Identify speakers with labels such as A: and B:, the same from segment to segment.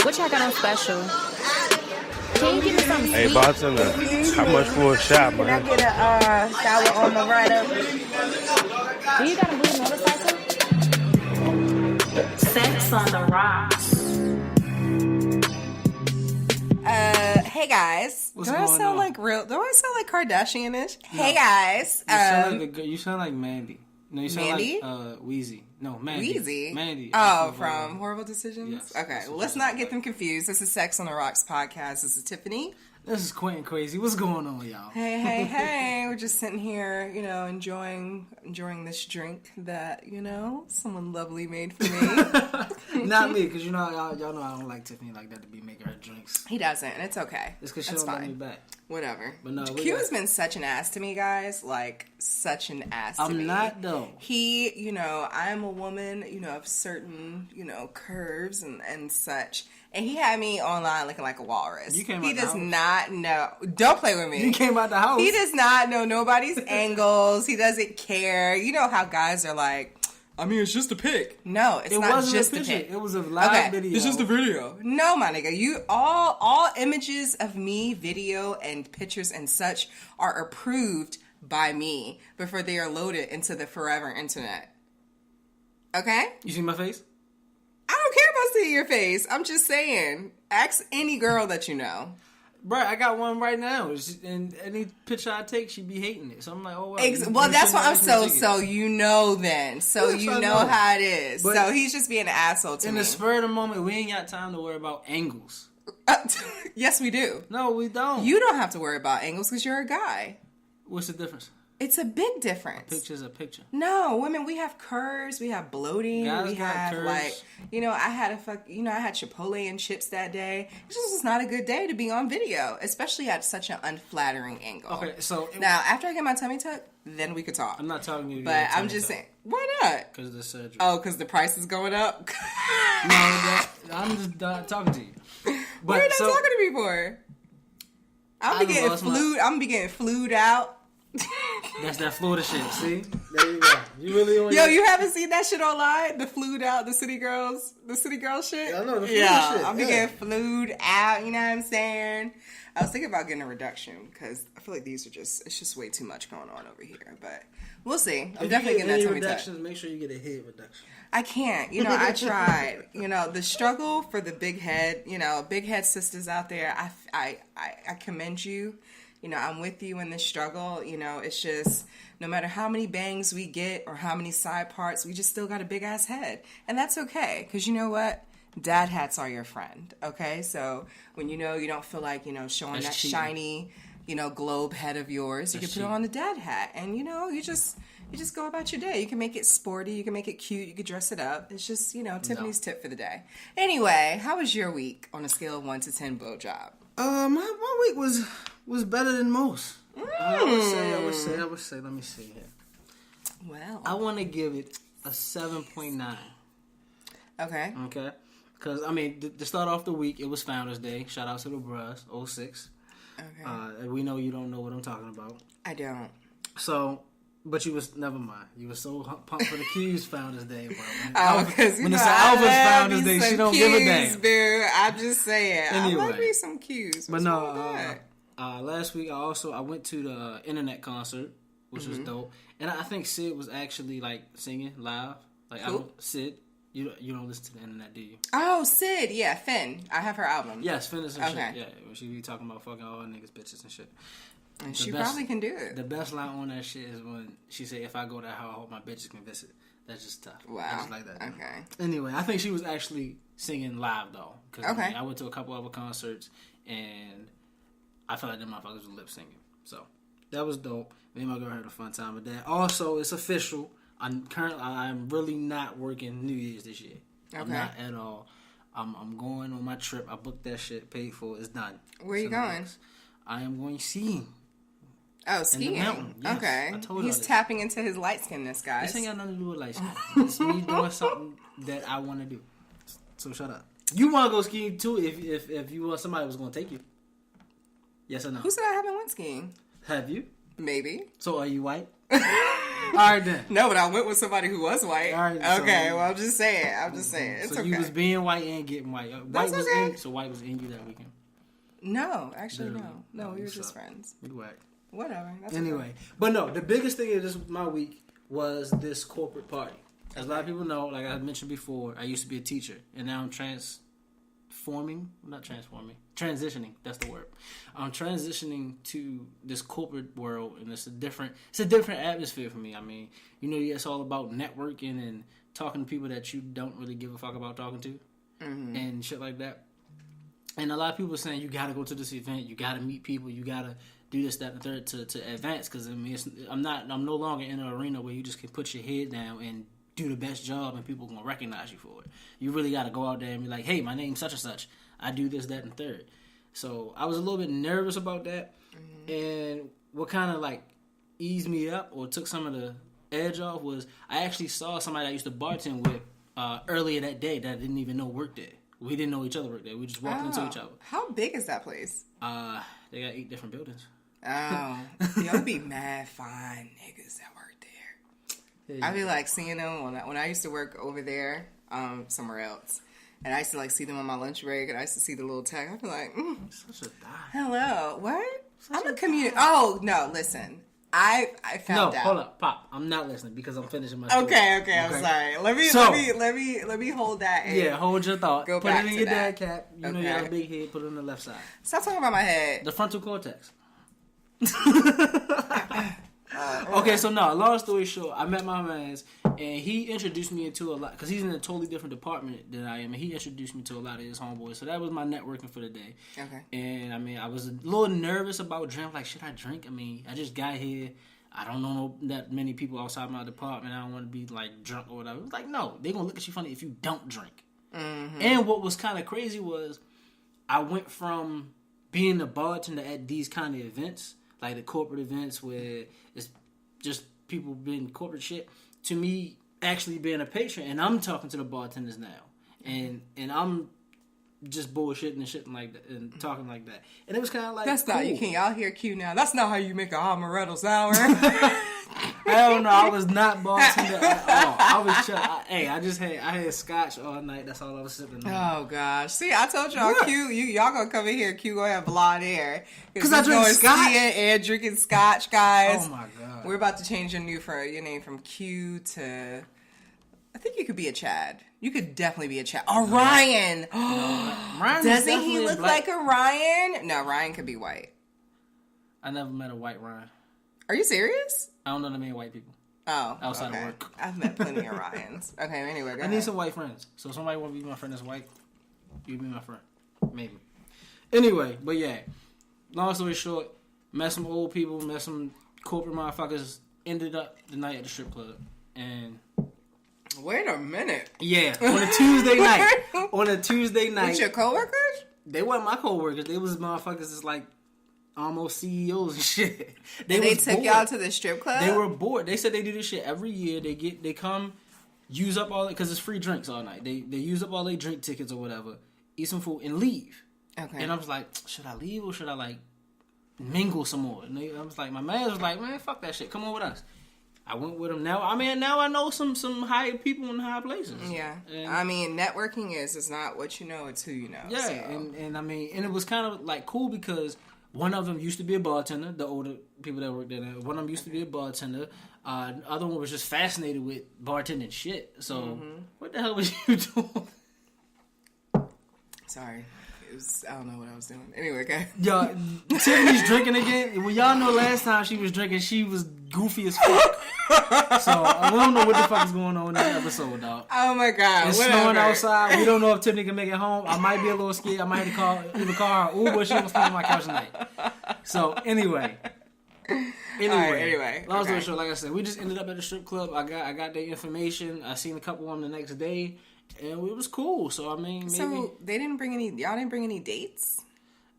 A: What y'all got on special? Can you give me something
B: Hey,
A: sweet?
B: bartender, how much for a shot,
C: Can I
B: man?
C: get a sour on the right up?
A: Do you got a blue motorcycle? Sex on the rocks.
C: Hey guys.
D: What's
C: Do I
D: going
C: sound
D: on?
C: like real? Do I sound like Kardashian-ish? Hey guys.
D: You sound like Mandy. No, you sound
C: Mandy?
D: like Wheezy. No, Mandy.
C: Weezy.
D: Mandy.
C: Oh, from Horrible Decisions?
D: Yes,
C: Okay,
D: that's
C: well,
D: what
C: let's
D: you
C: not
D: sound
C: get
D: like.
C: them confused. This is Sex on the Rocks podcast. This is Tiffany.
D: This is Quentin Crazy. What's going on, y'all?
C: Hey. We're just sitting here, enjoying this drink that, someone lovely made for me.
D: Not me, because y'all know I don't like Tiffany like that to be making her drinks.
C: He doesn't, and it's okay.
D: It's because she
C: It's
D: don't
C: fine.
D: let me back.
C: Whatever.
D: But no, we
C: Q
D: got-
C: has been such an ass to me, guys. Like, such an ass to me.
D: I'm not, though.
C: He, I'm a woman, of certain, curves and such. And he had me online looking like a walrus.
D: You came
C: He
D: out the
C: does
D: house?
C: not know. Don't play with me.
D: You came out the house.
C: He does not know nobody's angles. He doesn't care. You know how guys are like, I mean, it's just a pic. No, it's
D: It
C: not
D: wasn't
C: just
D: a
C: a
D: picture.
C: pic.
D: It was a live video.
C: It's just a video. No, my nigga. You all images of me, video and pictures and such are approved by me before they are loaded into the forever internet. Okay?
D: You see my face?
C: I don't care about seeing your face. I'm just saying. Ask any girl that you know.
D: Bruh, I got one right now. And any picture I take, she be hating it. So I'm like, oh, wow.
C: Well, that's what I'm so
D: then.
C: you
D: Yes, I
C: know
D: know.
C: how it is.
D: But
C: so he's just being an asshole to
D: In
C: me.
D: the spur of the moment, we ain't got time to worry about angles.
C: Yes, we do.
D: No, we don't.
C: You don't have to worry about angles because you're a guy.
D: What's the difference?
C: It's a big difference.
D: Picture's a picture.
C: No, women, we have curves, we have bloating,
D: Guys
C: we
D: got
C: have
D: curves.
C: I had I had Chipotle and chips that day. It just was not a good day to be on video, especially at such an unflattering angle.
D: Okay, so
C: Now, after I get my tummy tuck, then we could talk.
D: I'm not talking to you.
C: But I'm just saying, why not?
D: Because of the surgery.
C: Oh, because the price is going up?
D: I'm just not talking to you. But
C: What are you not talking to me for? I'm
D: I
C: be getting
D: lost my-
C: flued. I'm be getting flued out.
D: That's that Florida shit. See? There you go. You really want
C: Yo, you haven't seen that shit online? The flued out, the city girl shit?
D: Yeah, I know, the flued
C: Yeah,
D: shit,
C: I'm be
D: yeah.
C: getting flued out, you know what I'm saying? I was thinking about getting a reduction because I feel like it's just way too much going on over here. But we'll see. I'm definitely getting that tummy tuck.
D: reductions, make sure you get a head reduction.
C: I can't. I tried. The struggle for the big head, big head sisters out there, I commend you. I'm with you in this struggle. It's just no matter how many bangs we get or how many side parts, we just still got a big ass head. And that's okay. Because you know what? Dad hats are your friend. Okay? So when you don't feel like, showing
D: That's
C: that
D: cheating.
C: shiny, globe head of yours, you
D: That's
C: can put on the dad hat. And, you just go about your day. You can make it sporty. You can make it cute. You can dress it up. It's just, Tiffany's tip for the day. Anyway, how was your week on a scale of 1 to 10 blowjob?
D: My week was better than most. I would say. Let me see here.
C: Well.
D: I want to give it a 7.9.
C: Okay.
D: Okay? Because, to start off the week, it was Founders Day. Shout out to the bros, 06.
C: Okay.
D: We know you don't know what I'm talking about.
C: I don't.
D: So, but never mind. You were so pumped for the Q's Founders Day, bro.
C: Because
D: when it's Alpha's Founders Day, she don't give a damn.
C: Boo. I'm just saying.
D: Anyway.
C: I like me some cues.
D: But no, last week I went to the internet concert, which was dope. And I think Sid was actually like singing live. Like Sid. You don't listen to the internet, do you?
C: Oh, Sid. Yeah, Finn. I have her album.
D: Yes, Finn is some
C: Okay.
D: shit. Yeah, when she be talking about fucking all niggas, bitches and shit.
C: And she probably can do it.
D: The best line on that shit is when she said, "If I go there, I hope my bitches can visit." That's just tough.
C: Wow.
D: I just like that.
C: Okay.
D: Anyway, I think she was actually singing live though. Cause,
C: Okay.
D: I went to a couple other concerts and I felt like them motherfuckers were lip singing. So that was dope. Me and my girl had a fun time with that. Also, it's official. I'm really not working New Year's this year. I'm
C: Okay.
D: not at all. I'm going on my trip. I booked that shit, paid for it. It's done.
C: Where you going?
D: I am going skiing.
C: Oh, skiing.
D: mountain, yes.
C: Okay.
D: I told
C: He's
D: y'all
C: tapping into his light skinness, guys.
D: This ain't got nothing to do with light skin. It's me doing something that I want to do. So shut up. You want to go skiing too if you want somebody was going to take you. Yes or no?
C: Who said I haven't went skiing?
D: Have you?
C: Maybe.
D: So are you white? right then.
C: No, but I went with somebody who was white.
D: All right,
C: okay,
D: so,
C: well, I'm just saying. It's
D: so
C: okay.
D: you was being white and getting white.
C: That's okay.
D: So white was in you that weekend.
C: No, actually,
D: Literally.
C: no. We were
D: suck.
C: just friends.
D: You whack.
C: Whatever. That's
D: Anyway,
C: okay.
D: but no, the biggest thing of this my week was this corporate party. As a lot of people know, like I mentioned before, I used to be a teacher, and now I'm transitioning. That's the word. I'm transitioning to this corporate world, and it's a different atmosphere for me. I mean, it's all about networking and talking to people that you don't really give a fuck about talking to, and shit like that. And a lot of people are saying you got to go to this event, you got to meet people, you got to do this, that, and the third to advance. Because I mean, I'm no longer in an arena where you just can put your head down and do the best job and people gonna recognize you for it. You really got to go out there and be like, hey, my name's such and such. I do this, that, and third. So I was a little bit nervous about that. And what kind of like eased me up or took some of the edge off was I actually saw somebody I used to bartend with earlier that day that I didn't even know worked there. We didn't know each other worked there. We just walked into each other.
C: How big is that place?
D: They got 8 different buildings.
C: Oh, y'all be mad fine niggas that work there. I be like seeing them when I used to work over there, somewhere else, and I used to like see them on my lunch break, and I used to see the little tag. I'd be like,
D: Such a die.
C: hello, what? I'm a community. Oh no, listen, I found out.
D: Hold up, Pop. I'm not listening because I'm finishing my story.
C: Okay, I'm sorry. Let me hold that. And
D: hold your thought.
C: Go
D: put
C: back
D: it in
C: to
D: your
C: that.
D: dad cap. You know you got a big head. Put it on the left side.
C: Stop talking about my head.
D: The frontal cortex. Okay, so no, long story short, I met my mans, and he introduced me into a lot, because he's in a totally different department than I am, and he introduced me to a lot of his homeboys, so that was my networking for the day.
C: Okay.
D: And, I mean, I was a little nervous about drink, like, should I drink? I mean, I just got here, I don't know that many people outside my department, I don't want to be, like, drunk or whatever. It was like, no, they're going to look at you funny if you don't drink. And what was kind of crazy was, I went from being a bartender at these kind of events, like the corporate events where it's just people being corporate shit, to me actually being a patron, and I'm talking to the bartenders now, and I'm just bullshitting and shitting like that and talking like that, and it was kind of like
C: That's
D: cool.
C: not, you can't, y'all hear Q now. That's not how you make a amaretto sour.
D: Hell no, I was not bartender at all. I was I had scotch all night. That's all I was sipping on.
C: Oh gosh! See, I told y'all,
D: What?
C: y'all gonna come in here. Q gonna have blonde hair
D: Because I drink scotch
C: and drinking scotch, guys.
D: Oh my god!
C: We're about to change your name from Q to. I think you could be a Chad. You could definitely be a Chad. Orion.
D: Ryan
C: Doesn't he look like a Ryan? No, Ryan could be white.
D: I never met a white Ryan.
C: Are you serious?
D: I don't know that many white people
C: Oh,
D: outside
C: okay.
D: of work.
C: I've met plenty of Ryans. Okay, anyway, go
D: I
C: ahead.
D: need some white friends. So if somebody want to be my friend that's white, you be my friend. Maybe. Anyway, but yeah. Long story short, met some old people, met some corporate motherfuckers, ended up the night at the strip club. And
C: Wait a minute.
D: yeah, on a Tuesday night. On a Tuesday night.
C: With your coworkers?
D: They weren't my coworkers. They was motherfuckers that's like almost CEOs and shit.
C: They took
D: bored.
C: y'all to the strip club?
D: They were bored. They said they do this shit every year. They come, use up all, because it's free drinks all night. They use up all their drink tickets or whatever, eat some food, and leave.
C: Okay.
D: And I was like, should I leave or should I like mingle some more? And I was like, my man was like, man, fuck that shit. Come on with us. I went with him. Now I know some high people in high places.
C: Yeah.
D: And,
C: I mean, networking it's not what you know, it's who you know.
D: yeah,
C: so.
D: and I mean, and it was kind of like cool because one of them used to be a bartender, the older people that worked there. One of them used to be a bartender. The other one was just fascinated with bartending shit. So, what the hell was you doing?
C: Sorry. I don't know what I was doing. Anyway, okay.
D: Y'all, Tiffany's drinking again. Well, y'all know last time she was drinking, she was goofy as fuck. So, I don't know what the fuck is going on in this episode, dog.
C: Oh my God.
D: It's
C: whatever.
D: snowing outside. We don't know if Tiffany can make it home. I might be a little scared. I might have to either call her Uber. She was sleeping on my couch tonight. So, anyway.
C: Anyway.
D: Long story
C: Okay.
D: short, like I said, we just ended up at the strip club. I got their information. I seen a couple of them the next day. And it was cool. So, I mean, maybe.
C: So, y'all didn't bring any dates?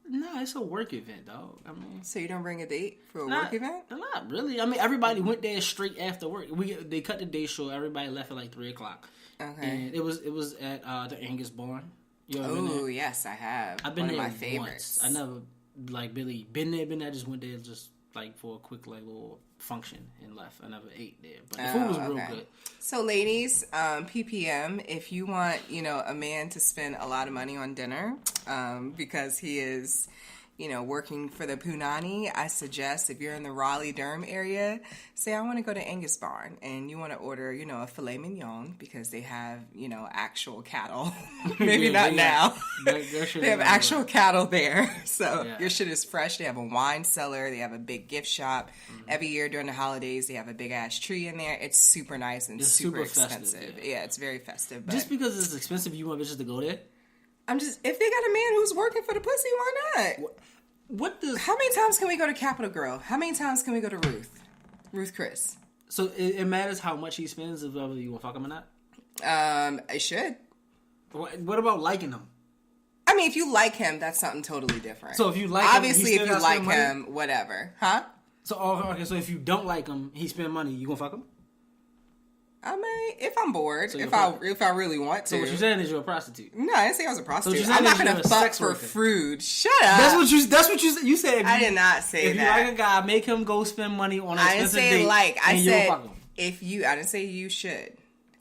D: No, it's a work event, dog. I mean.
C: So, you don't bring a date for a work event?
D: Not really. I mean, everybody went there straight after work. They cut the day short. Everybody left at like 3:00.
C: Okay.
D: And it was at the Angus Barn.
C: Oh, yes, I have.
D: I've been
C: One
D: there
C: of my favorites.
D: once. I never like really been there. I just went there just like for a quick like little function and left. I never ate there, but the food was real good.
C: So, ladies, PPM, if you want, a man to spend a lot of money on dinner, because he is, working for the Punani, I suggest if you're in the Raleigh-Durham area, say I want to go to Angus Barn and you want to order, a filet mignon because they have, actual cattle. Maybe not now. They have actual cattle there. So your shit is fresh. They have a wine cellar. They have a big gift shop. Mm-hmm. Every year during the holidays, they have a big ass tree in there. It's super nice and super expensive. Festive, yeah, it's very festive. But
D: just because it's expensive, you want bitches to go there?
C: If they got a man who's working for the pussy, why not? How many times can we go to Capitol Grill? How many times can we go to Ruth Chris?
D: So it matters how much he spends if whether you want to fuck him or not?
C: I should.
D: What about liking him?
C: I mean, if you like him, that's something totally different.
D: So if you like
C: obviously,
D: him,
C: if you like him, whatever. Huh?
D: So, okay, so if you don't like him, he spend money, you gonna fuck him?
C: I mean, if I'm bored, so if I really want to.
D: So what you're saying is you're a prostitute?
C: No, I didn't say I was a prostitute. So I'm not gonna fuck for food. Shut up.
D: That's what you said.
C: I did not say
D: that. If you like a guy, make him go spend money on an expensive date.
C: I didn't say like. I said
D: fuck him.
C: I didn't say you should.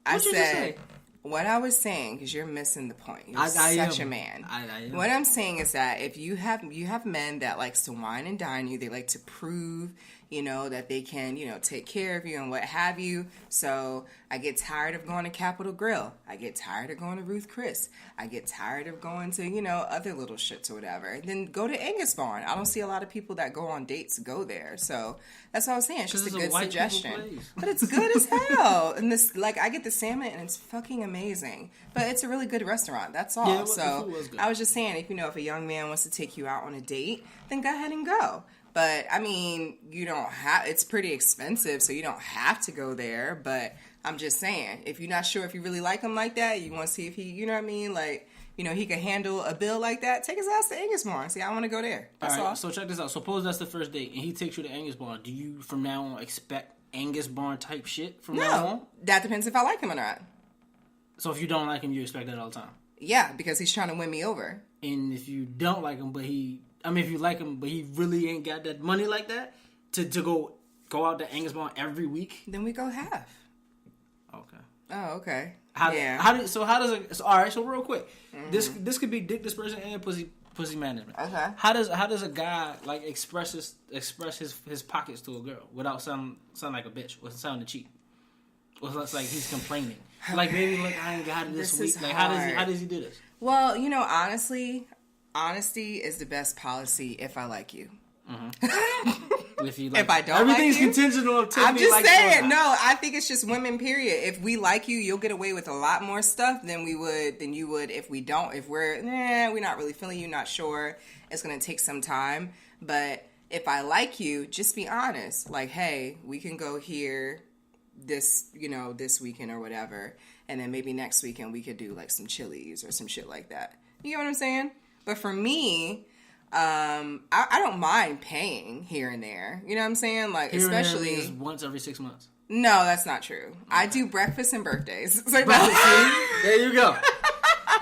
C: I said what I was saying because you're missing the point. You're such a man.
D: I am.
C: What I'm saying is that if you have men that likes to wine and dine you, they like to prove. That they can, take care of you and what have you. So I get tired of going to Capitol Grill. I get tired of going to Ruth Chris. I get tired of going to, other little shits or whatever. Then go to Angus Barn. I don't see a lot of people that go on dates go there. So that's what I was saying. It's just a good suggestion. But it's good as hell. And this, I get the salmon and it's fucking amazing. But it's a really good restaurant. That's all.
D: Yeah,
C: so I was just saying, if a young man wants to take you out on a date, then go ahead and go. But, I mean, it's pretty expensive, so you don't have to go there. But I'm just saying, if you're not sure if you really like him like that, you want to see if he, you know what I mean? He can handle a bill like that, take his ass to Angus Barn. See, I want to go there. That's all.
D: So check this out. Suppose that's the first date, and he takes you to Angus Barn. Do you, from now on, expect Angus Barn type shit from now on?
C: That depends if I like him or not.
D: So if you don't like him, you expect that all the time?
C: Yeah, because he's trying to win me over.
D: And if you don't like him, if you like him, but he really ain't got that money like that to go out to Angus Barn every week,
C: then we go half.
D: Okay.
C: Oh, okay.
D: All right. So real quick, this could be dick dispersion and pussy management.
C: Okay.
D: How does a guy express his pockets to a girl without sound like a bitch, without sounding cheap, without he's complaining, maybe I ain't got it this week. How does he do this?
C: Well, honestly. Honesty is the best policy if I like you. Mm-hmm. If I don't
D: everything's
C: like you,
D: contingent on
C: I'm just saying. No, I think it's just women. Period. If we like you, you'll get away with a lot more stuff than you would if we don't. If we're not really feeling you, not sure. It's gonna take some time. But if I like you, just be honest. Hey, we can go here this weekend or whatever, and then maybe next weekend we could do some Chili's or some shit like that. You get what I'm saying? But for me, I don't mind paying here and there. You know what I'm saying? Especially
D: and there once every 6 months.
C: No, that's not true. Okay. I do breakfast and birthdays. There
D: you go.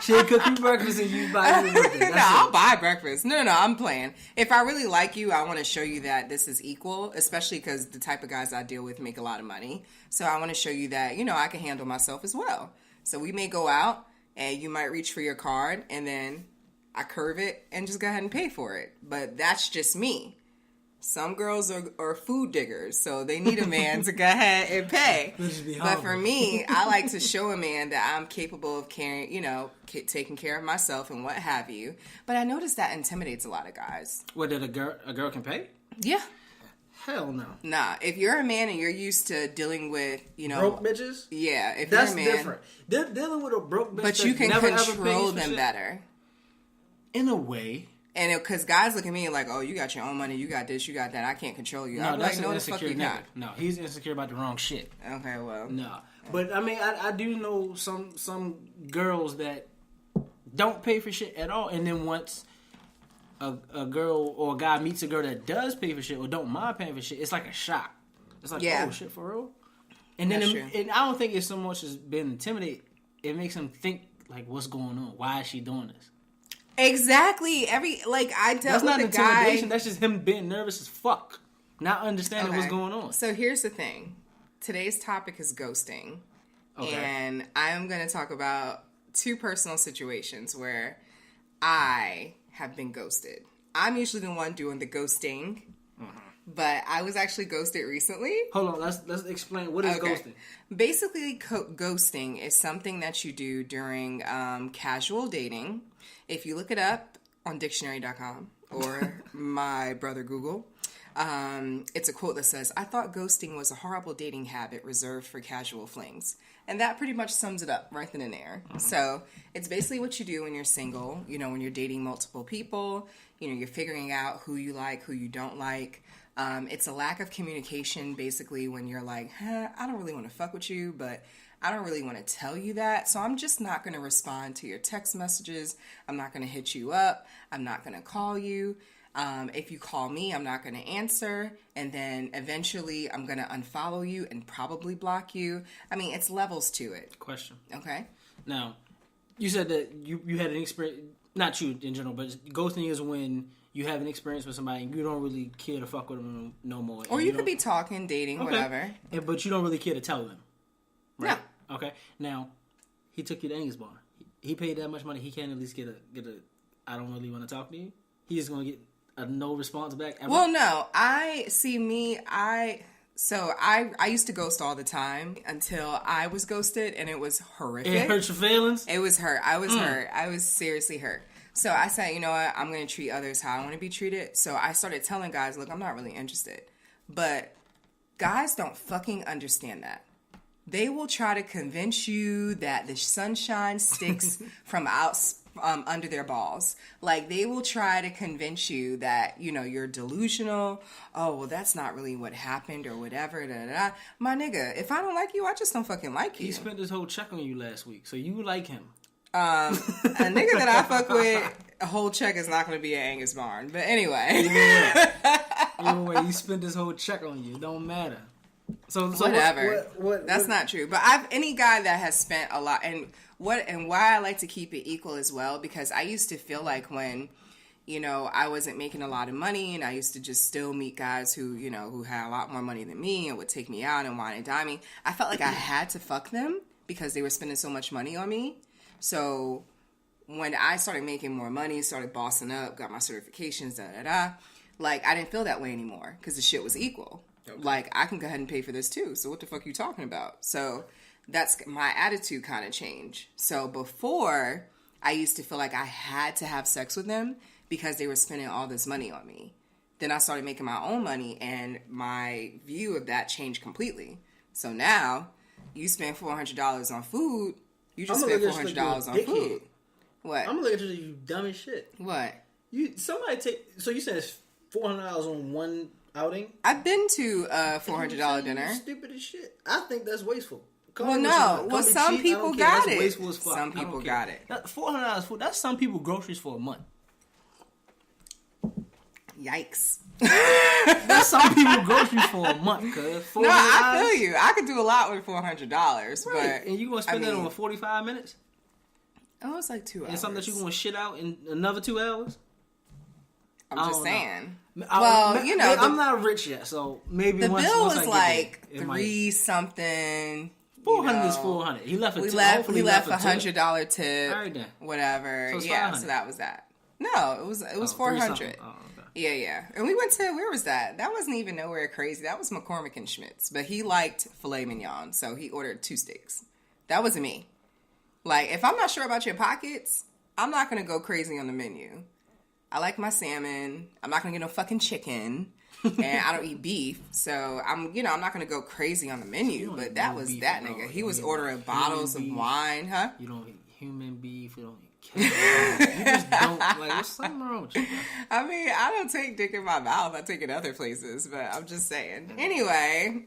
D: She'll cook you breakfast and you buy your birthday.
C: I'll buy breakfast. No, I'm playing. If I really like you, I want to show you that this is equal, especially because the type of guys I deal with make a lot of money. So I want to show you that, I can handle myself as well. So we may go out and you might reach for your card and then I curve it and just go ahead and pay for it. But that's just me. Some girls are food diggers, so they need a man to go ahead and pay. But for me, I like to show a man that I'm capable of carrying, taking care of myself and what have you. But I notice that intimidates a lot of guys.
D: What, that a girl can pay?
C: Yeah.
D: Hell no.
C: Nah, if you're a man and you're used to dealing with,
D: broke bitches?
C: Yeah, if
D: that's
C: you're a man.
D: Different. They're dealing with a broke bitch.
C: But you can control them better.
D: In a way.
C: And because guys look at me like, oh, you got your own money, you got this, you got that, I can't control you.
D: No,
C: I'm
D: that's
C: no, the fuck you not.
D: No, he's insecure about the wrong shit.
C: Okay, well.
D: No. But, I do know some girls that don't pay for shit at all, and then once a girl or a guy meets a girl that does pay for shit or don't mind paying for shit, it's like a shock. It's like, oh, shit, for real? And then and I don't think it's so much as being intimidated. It makes him think, what's going on? Why is she doing this?
C: Exactly. I dealt
D: That's
C: with
D: not
C: a
D: intimidation.
C: guy.
D: That's just him being nervous as fuck. not understanding what's going on.
C: So here's the thing. Today's topic is ghosting. Okay. And I'm going to talk about 2 personal situations where I have been ghosted. I'm usually the one doing the ghosting, but I was actually ghosted recently.
D: Hold on, let's explain what is ghosting.
C: Basically, ghosting is something that you do during casual dating. If you look it up on dictionary.com or my brother Google, it's a quote that says, "I thought ghosting was a horrible dating habit reserved for casual flings." And that pretty much sums it up right then and there. So it's basically what you do when you're single, when you're dating multiple people, you're figuring out who you like, who you don't like. It's a lack of communication, basically, when you're like, I don't really want to fuck with you, but I don't really want to tell you that. So I'm just not going to respond to your text messages. I'm not going to hit you up. I'm not going to call you. If you call me, I'm not going to answer. And then eventually I'm going to unfollow you and probably block you. I mean, it's levels to it.
D: Question.
C: Okay.
D: Now, you said that you had an experience, not you in general, but ghosting is when you have an experience with somebody and you don't really care to fuck with them no more.
C: Or you could be talking, dating, whatever.
D: But you don't really care to tell them. Right?
C: No.
D: Okay. Now, he took you to Angus Bar. He paid that much money. He can't at least get a I don't really want to talk to you. He's going to get a no response back ever.
C: Well, no. I used to ghost all the time until I was ghosted, and it was horrific.
D: It hurt your feelings?
C: It was hurt. I was hurt. I was seriously hurt. So I said, you know what? I'm going to treat others how I want to be treated. So I started telling guys, look, I'm not really interested. But guys don't fucking understand that. They will try to convince you that the sunshine sticks from under their balls. Like, they will try to convince you that, you're delusional. Oh, well, that's not really what happened or whatever. Da, da, da. My nigga, if I don't like you, I just don't fucking like you.
D: He spent his whole check on you last week, so you like him.
C: A nigga that I fuck with, a whole check is not going to be at Angus Barn. But anyway.
D: Either way, he spent his whole check on you. It don't matter. So
C: whatever. That's not true. But any guy that has spent a lot, and why I like to keep it equal as well, because I used to feel like when, I wasn't making a lot of money, and I used to just still meet guys who had a lot more money than me and would take me out and wine and dine me. I felt like I had to fuck them because they were spending so much money on me. So when I started making more money, started bossing up, got my certifications, like, I didn't feel that way anymore because the shit was equal. Okay. Like, I can go ahead and pay for this too. So what the fuck are you talking about? So that's my attitude kind of changed. So before, I used to feel like I had to have sex with them because they were spending all this money on me. Then I started making my own money, and my view of that changed completely. So now, you spend $400 on food, you just spent $400 on food. What?
D: I'm gonna look at you dumb as shit.
C: What?
D: So you said it's $400 on one outing?
C: I've been to a $400 dinner.
D: You're stupid as shit. I think that's wasteful.
C: Some people got it.
D: Wasteful as fuck.
C: Some people got it.
D: $400 food. That's some people groceries for a month.
C: Yikes.
D: That's some people groceries for a month.
C: No, I feel you. I could do a lot with $400, right. But
D: and you gonna spend that on 45 minutes?
C: Oh, it's like 2 hours.
D: And something that you gonna shit out in another 2 hours?
C: I'm just saying.
D: I'm not rich yet, so maybe
C: the
D: once
C: bill
D: I
C: was
D: get
C: like
D: there,
C: $3 something.
D: 400 is 400. He left a tip.
C: We left a $100 tip.
D: All right then.
C: Whatever.
D: So
C: yeah, so that was that. No, it was 400.
D: Oh, okay.
C: Yeah. And we went to, where was that? That wasn't even nowhere crazy. That was McCormick and Schmidt's. But he liked filet mignon, so he ordered 2 steaks. That wasn't me. Like, if I'm not sure about your pockets, I'm not going to go crazy on the menu. I like my salmon. I'm not going to get no fucking chicken. And I don't eat beef. So, I'm not going to go crazy on the menu. But that was that nigga. He was ordering bottles of wine, huh?
D: You don't eat human beef. You don't eat you just don't, like, what's something wrong with you, bro?
C: I mean, I don't take dick in my mouth. I take it other places, but I'm just saying. Anyway,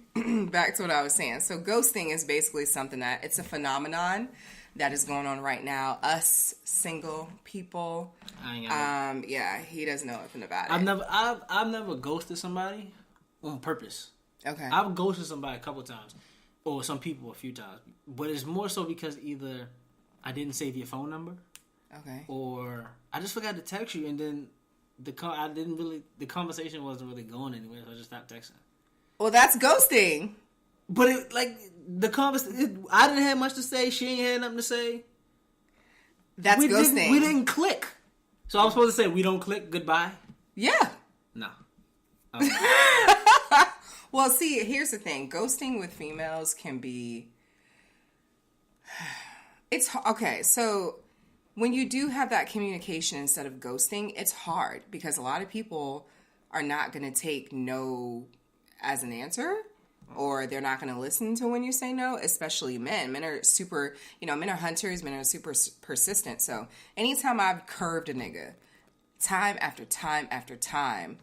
C: back to what I was saying. So ghosting is basically something that, it's a phenomenon that is going on right now. Us single people. Yeah, he doesn't know nothing about it.
D: I've never ghosted somebody on purpose.
C: Okay.
D: I've ghosted somebody a couple times, or some people a few times, but it's more so because either I didn't save your phone number.
C: Okay.
D: Or I just forgot to text you, and then the conversation wasn't really going anywhere, so I just stopped texting.
C: Well, that's ghosting.
D: But the conversation, I didn't have much to say. She ain't had nothing to say.
C: That's ghosting.
D: We didn't click. So I was supposed to say, we don't click, goodbye?
C: Yeah.
D: No.
C: Well, see, here's the thing. Ghosting with females can be... Okay, so when you do have that communication instead of ghosting, it's hard because a lot of people are not going to take no as an answer, or they're not going to listen to when you say no, especially men. Men are super, men are hunters, men are super persistent. So anytime I've curved a nigga, time after time after time,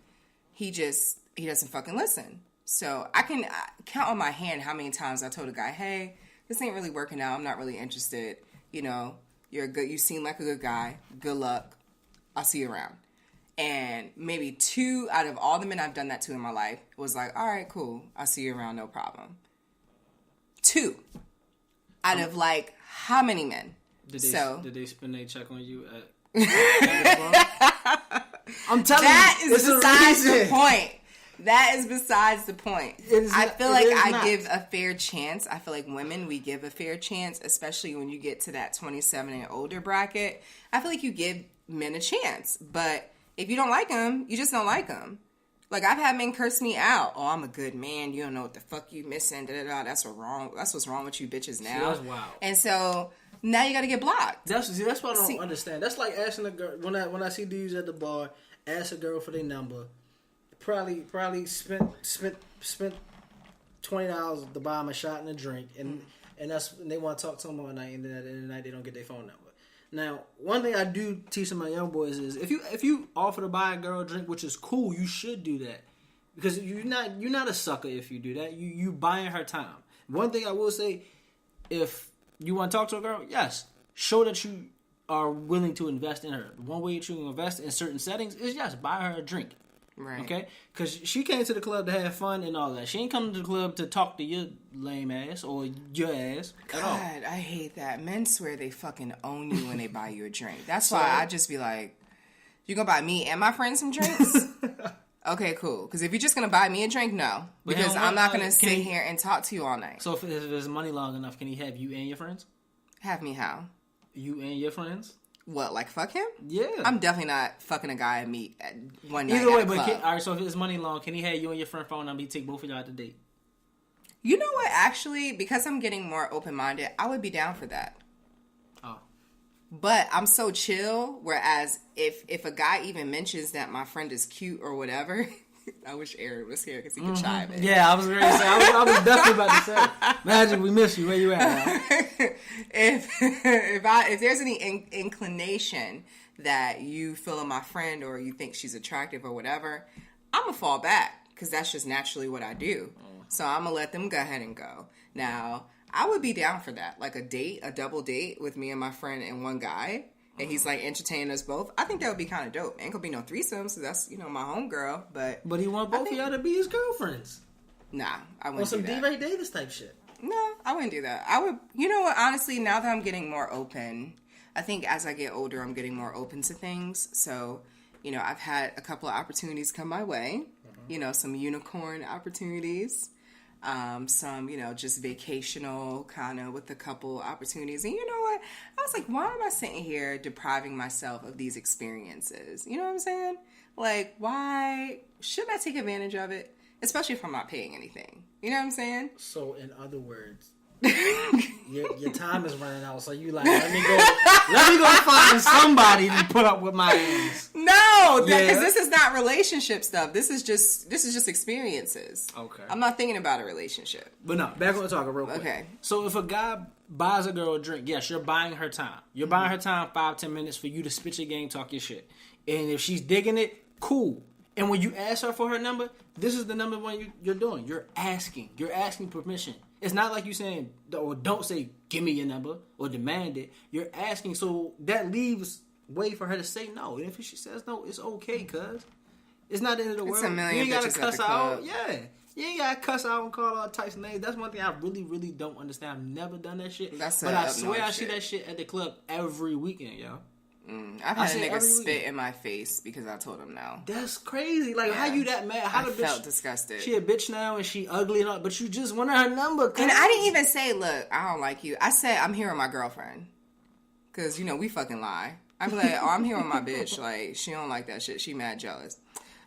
C: he doesn't fucking listen. So I can count on my hand how many times I told a guy, hey, this ain't really working out. I'm not really interested. You seem like a good guy. Good luck. I'll see you around. And maybe 2 out of all the men I've done that to in my life was like, all right, cool. I'll see you around. No problem. 2 out of how many men?
D: Did they spend their check on you at I'm telling
C: that
D: you.
C: Is besides the point. That is besides the point. I feel like I give a fair chance. I feel like women, we give a fair chance, especially when you get to that 27 and older bracket. I feel like you give men a chance. But if you don't like them, you just don't like them. Like, I've had men curse me out. Oh, I'm a good man. You don't know what the fuck you missing. Da-da-da. That's what's wrong with you bitches now.
D: See, that's wild.
C: And so now you got to get blocked.
D: That's what I don't understand. That's like asking a girl, when I see dudes at the bar, ask a girl for their number. Probably spent $20 to buy them a shot and a drink, and they want to talk to them all night, and then at the end of the night they don't get their phone number. Now, one thing I do teach some of my young boys is if you offer to buy a girl a drink, which is cool, you should do that because you're not a sucker if you do that. You buying her time. One thing I will say, if you want to talk to a girl, yes, show that you are willing to invest in her. One way you invest in certain settings is yes, buy her a drink.
C: Right.
D: Okay? Because she came to the club to have fun and all that. She ain't coming to the club to talk to your lame ass or your ass at all.
C: God, I hate that. Men swear they fucking own you when they buy you a drink. That's why I just be like, you gonna buy me and my friends some drinks? Okay, cool. Because if you're just gonna buy me a drink, no. Because I'm not gonna sit here and talk to you all night.
D: So if there's money long enough, can he have you and your friends?
C: Have me how?
D: You and your friends?
C: What, like fuck him?
D: Yeah.
C: I'm definitely not fucking a guy I meet at one night.
D: Either way, but alright, so if it's money long, can he have you and your friend phone number? He take both of y'all out to date?
C: You know what? Actually, because I'm getting more open-minded, I would be down for that.
D: Oh.
C: But I'm so chill, whereas if a guy even mentions that my friend is cute or whatever, I wish Aaron was here because he could chime in.
D: Yeah, I was ready to say. I was definitely about to say. Magic, we miss you. Where you at now?
C: If there's any inclination that you feel in my friend or you think she's attractive or whatever, I'm gonna fall back because that's just naturally what I do. So I'm gonna let them go ahead and go. Now, I would be down for that, like a double date with me and my friend and one guy. And he's like entertaining us both. I think that would be kind of dope. Ain't gonna be no threesomes, so that's my homegirl. But
D: he want both of y'all to be his girlfriends.
C: Nah, I wouldn't.
D: On some
C: do that.
D: D. Ray Davis type shit.
C: No, I wouldn't do that. I would. You know what? Honestly, now that I'm getting more open, I think as I get older, I'm getting more open to things. So, I've had a couple of opportunities come my way. Some unicorn opportunities. Some, just vacational kind of with a couple opportunities. And you know what? I was like, why am I sitting here depriving myself of these experiences? You know what I'm saying? Like, why shouldn't I take advantage of it? Especially if I'm not paying anything. You know what I'm saying?
D: So, in other words, your time is running out. So you like, let me go find somebody to put up with my ass.
C: No, because this is not relationship stuff. This is just experiences.
D: Okay.
C: I'm not thinking about a relationship.
D: But no, back on the talking real quick.
C: Okay.
D: So if a guy buys a girl a drink, yes, you're buying her time. You're buying her time 5-10 minutes for you to spit your game, talk your shit. And if she's digging it, cool. And when you ask her for her number, this is the number one you're doing. You're asking. You're asking permission. It's not like you saying, or don't say, give me your number, or demand it. You're asking, so that leaves way for her to say no. And if she says no, it's okay, cuz. It's not the end of the world.
C: It's a million
D: you ain't
C: bitches
D: gotta
C: at the
D: cuss out.
C: club.
D: Yeah. You ain't gotta cuss out and call all types of names. That's one thing I really, really don't understand. I've never done that shit.
C: That's
D: but I swear I see that shit at the club every weekend, yo.
C: I've had a
D: say
C: nigga
D: every
C: spit
D: week.
C: in my face because I told him no.
D: That's crazy. Like, how you that mad? How
C: I
D: the bitch
C: felt disgusted.
D: She a bitch now and she ugly and all, but you just wanted her number.
C: And I didn't even say, look, I don't like you. I said, I'm here with my girlfriend. Because, you know, we fucking lie. I'm like, oh, I'm here with my bitch. Like, she don't like that shit. She mad jealous.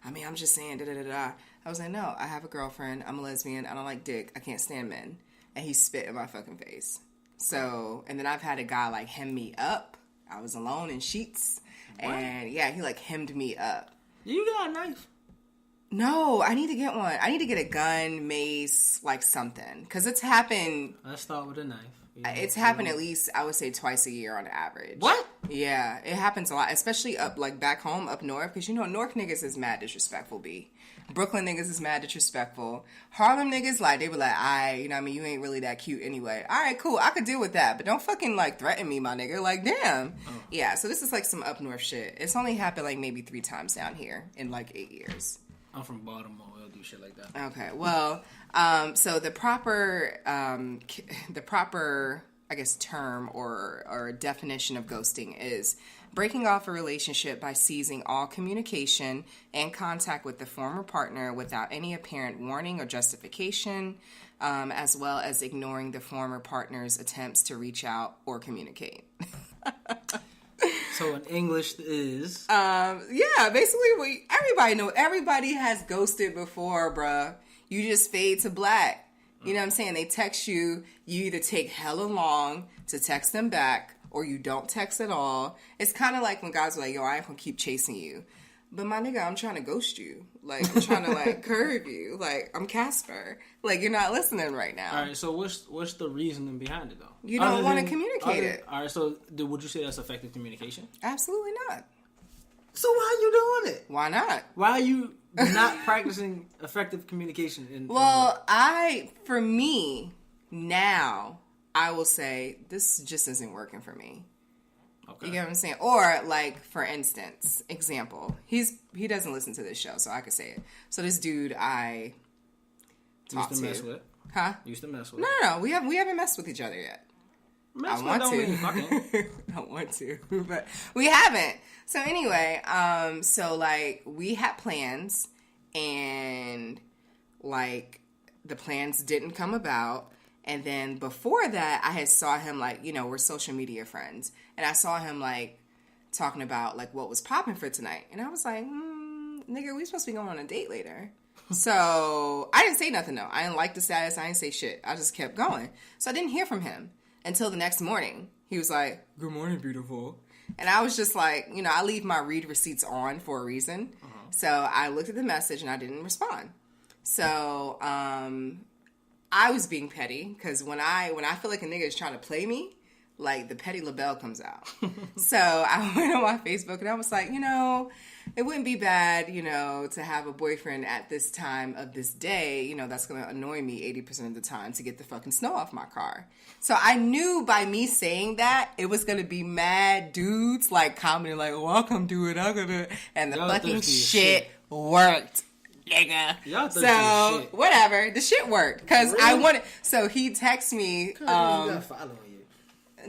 C: I mean, I'm just saying, da-da-da-da. I was like, no, I have a girlfriend. I'm a lesbian. I don't like dick. I can't stand men. And he spit in my fucking face. So, and then I've had a guy, like, hem me up. I was alone in sheets. What? And, yeah, he, like, hemmed me up.
D: You got a knife?
C: No, I need to get one. I need to get a gun, mace, like, something. Because it's happened...
D: Let's start with a knife.
C: It's happened at least, I would say, twice a year on average.
D: What?
C: Yeah, it happens a lot, especially up, like, back home, up north, because, you know, North niggas is mad disrespectful, B. Brooklyn niggas is mad disrespectful. Harlem niggas, like, they were like, you know what I mean, you ain't really that cute anyway. All right, cool, I could deal with that, but don't fucking, like, threaten me, my nigga. Like, damn. Oh. Yeah, so this is, like, some up north shit. It's only happened, like, maybe 3 times down here in, like, 8 years.
D: I'm from Baltimore. We'll do shit like that.
C: Okay, well, so the proper, I guess, term or definition of ghosting is breaking off a relationship by ceasing all communication and contact with the former partner without any apparent warning or justification, as well as ignoring the former partner's attempts to reach out or communicate.
D: So in English is...
C: yeah, basically, everybody has ghosted before, bruh. You just fade to black. You know what I'm saying? They text you, you either take hella long to text them back, or you don't text at all. It's kind of like when guys are like, yo, I ain't gonna keep chasing you. But my nigga, I'm trying to ghost you. Like, I'm trying to, like, curve you. Like, I'm Casper. Like, you're not listening right now.
D: All right, so what's the reasoning behind it, though?
C: You don't want to communicate it.
D: All right, so would you say that's effective communication?
C: Absolutely not.
D: So why are you doing it?
C: Why not?
D: Why are you not practicing effective communication?
C: For me, now, I will say, this just isn't working for me. Okay. You get what I'm saying? Or, like, for instance, example, he doesn't listen to this show, so I could say it. So this dude I talked to.
D: Used to mess with?
C: Huh?
D: Used to mess with?
C: No, we haven't messed with each other yet. I want to. I want to, but we haven't. So anyway, so like we had plans, and like the plans didn't come about. And then before that, I had saw him, like, you know, we're social media friends, and I saw him like talking about like what was popping for tonight, and I was like, nigga, we supposed to be going on a date later. So I didn't say nothing though. I didn't like the status. I didn't say shit. I just kept going. So I didn't hear from him until the next morning. He was like, "Good morning, beautiful." And I was just like, you know, I leave my read receipts on for a reason. Uh-huh. So I looked at the message and I didn't respond. So I was being petty because when I feel like a nigga is trying to play me, like the petty label comes out. So I went on my Facebook and I was like, you know, it wouldn't be bad, you know, to have a boyfriend at this time of this day, you know, that's going to annoy me 80% of the time to get the fucking snow off my car. So I knew by me saying that, it was going to be mad dudes, like, commenting, like, oh, I'll come do it, I'll go do it. And the fucking shit worked. Nigga. So, whatever. The shit worked. Because really? I wanted... So, he texted me...
D: following you.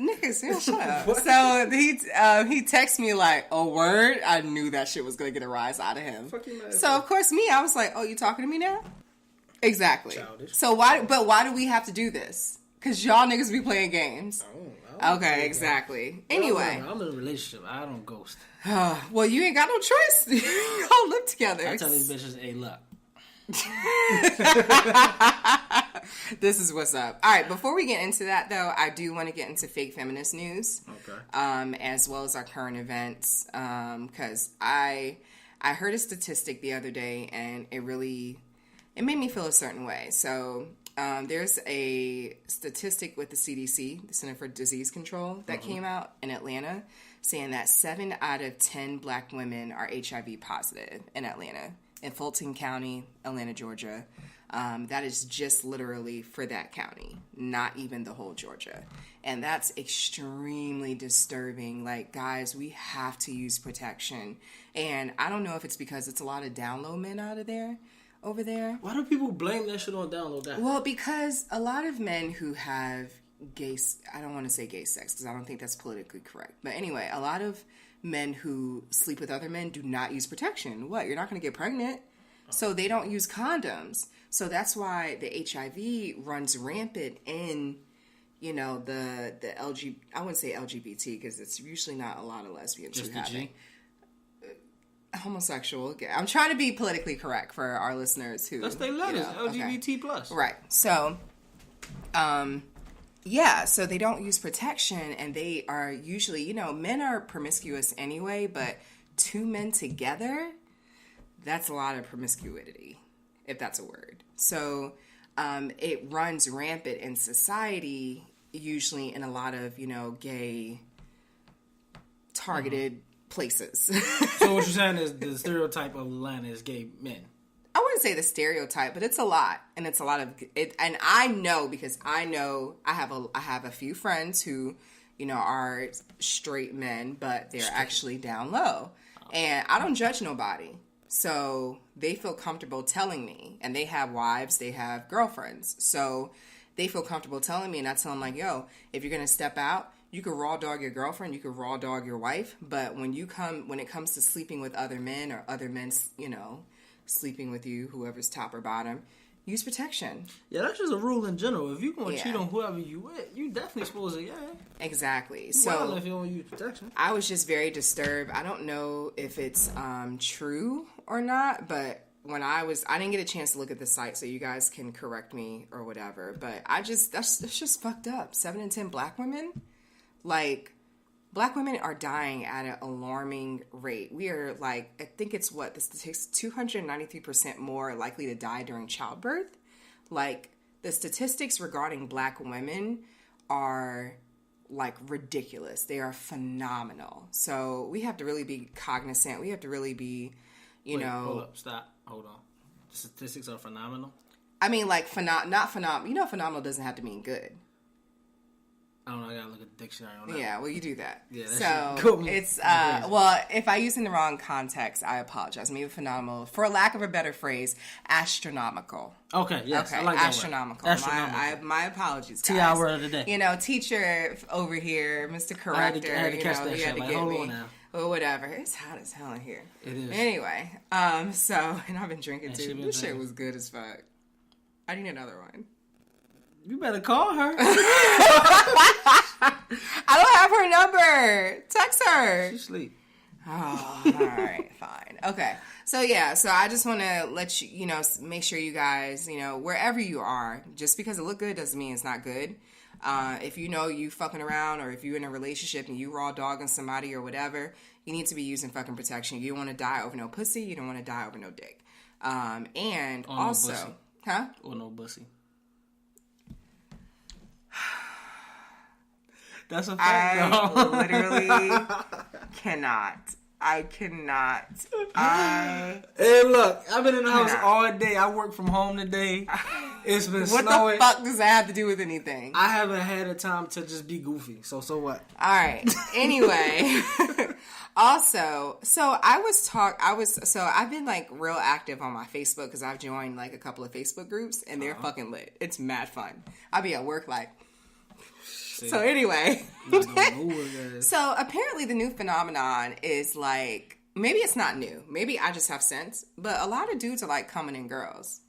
C: Niggas, you know, shut up. So, he texted me like, oh, word? I knew that shit was going to get a rise out of him. So, of course, I was like, oh, you talking to me now? Exactly. Childish. So, why do we have to do this? Because y'all niggas be playing games. Okay, exactly. Anyway.
D: I'm in a relationship. I don't ghost.
C: Well, you ain't got no choice. Y'all live together.
D: I tell these bitches, hey, look.
C: This is what's up. All right, before we get into that, though, I do want to get into fake feminist news. Okay. As well as our current events. Because I heard a statistic the other day, and it made me feel a certain way. So... there's a statistic with the CDC, the Center for Disease Control, that came out in Atlanta saying that 7 out of 10 black women are HIV positive in Atlanta, in Fulton County, Atlanta, Georgia. That is just literally for that county, not even the whole Georgia. And that's extremely disturbing. Like, guys, we have to use protection. And I don't know if it's because it's a lot of down low men over there.
D: Why do people blame that shit on download that?
C: Well, because a lot of men who have I don't want to say gay sex because I don't think that's politically correct. But anyway, a lot of men who sleep with other men do not use protection. What? You're not going to get pregnant. So they don't use condoms. So that's why the HIV runs rampant in, the I wouldn't say LGBT because it's usually not a lot of lesbians
D: Just
C: who have it. Homosexual. I'm trying to be politically correct for our listeners who.
D: That's their letters. LGBT plus.
C: Right. So, so they don't use protection, and they are usually, men are promiscuous anyway, but two men together, that's a lot of promiscuity, if that's a word. So, it runs rampant in society, usually in a lot of, gay targeted places.
D: So what you're saying is the stereotype of Atlanta is gay men.
C: I wouldn't say the stereotype, but it's a lot, and it's a lot of it. And I know because I have a few friends who, are straight men, but they're actually down low, and I don't judge nobody. So they feel comfortable telling me, and they have wives, they have girlfriends, so they feel comfortable telling me, and I tell them like, yo, if you're gonna step out, you could raw dog your girlfriend, you could raw dog your wife, but when it comes to sleeping with other men or other men, sleeping with you, whoever's top or bottom, use protection.
D: Yeah, that's just a rule in general. If you're going to cheat on whoever you with, you definitely supposed to,
C: Exactly.
D: So if you don't use protection.
C: I was just very disturbed. I don't know if it's true or not, but when I didn't get a chance to look at the site, so you guys can correct me or whatever, but that's just fucked up. 7 in 10 black women, black women are dying at an alarming rate. We are I think it's the statistics, 293% more likely to die during childbirth. The statistics regarding black women are ridiculous. They are phenomenal. So we have to really be cognizant. We have to really be,
D: Hold up, stop, hold on. The statistics are phenomenal?
C: I mean, not phenomenal. Phenomenal doesn't have to mean good.
D: I don't know, I gotta look at the dictionary on that.
C: Yeah, well, you do that.
D: Yeah,
C: so it's if I use it in the wrong context, I apologize. Maybe phenomenal, for lack of a better phrase, astronomical.
D: Okay, yes,
C: okay,
D: I like that
C: astronomical.
D: word. Astronomical.
C: My apologies, guys.
D: TI word of the day.
C: Teacher over here, Mr. Corrector.
D: I had to catch that shit.
C: Hold
D: on now.
C: Or whatever. It's hot as hell in here.
D: It is.
C: Anyway, and I've been drinking too. This shit was good as fuck. I need another one.
D: You better call her.
C: I don't have her number. Text her.
D: She sleep.
C: Oh, all right, fine. Okay. So I just want to let you, make sure you guys, wherever you are, just because it look good doesn't mean it's not good. If you fucking around, or if you're in a relationship and you raw dogging somebody or whatever, you need to be using fucking protection. You don't want to die over no pussy. You don't want to die over no dick. And
D: or
C: also,
D: no pussy.
C: Huh?
D: Or no pussy. That's a fact.
C: I literally cannot. I cannot.
D: Hey, look, I've been in the house all day. I work from home today. It's been
C: what
D: snowing.
C: The fuck does that have to do with anything?
D: I haven't had a time to just be goofy. So what?
C: All right. Anyway, also, I've been real active on my Facebook because I've joined a couple of Facebook groups and they're fucking lit. It's mad fun. I'll be at work So anyway, so apparently the new phenomenon is maybe it's not new. Maybe I just have sense, but a lot of dudes are coming in girls,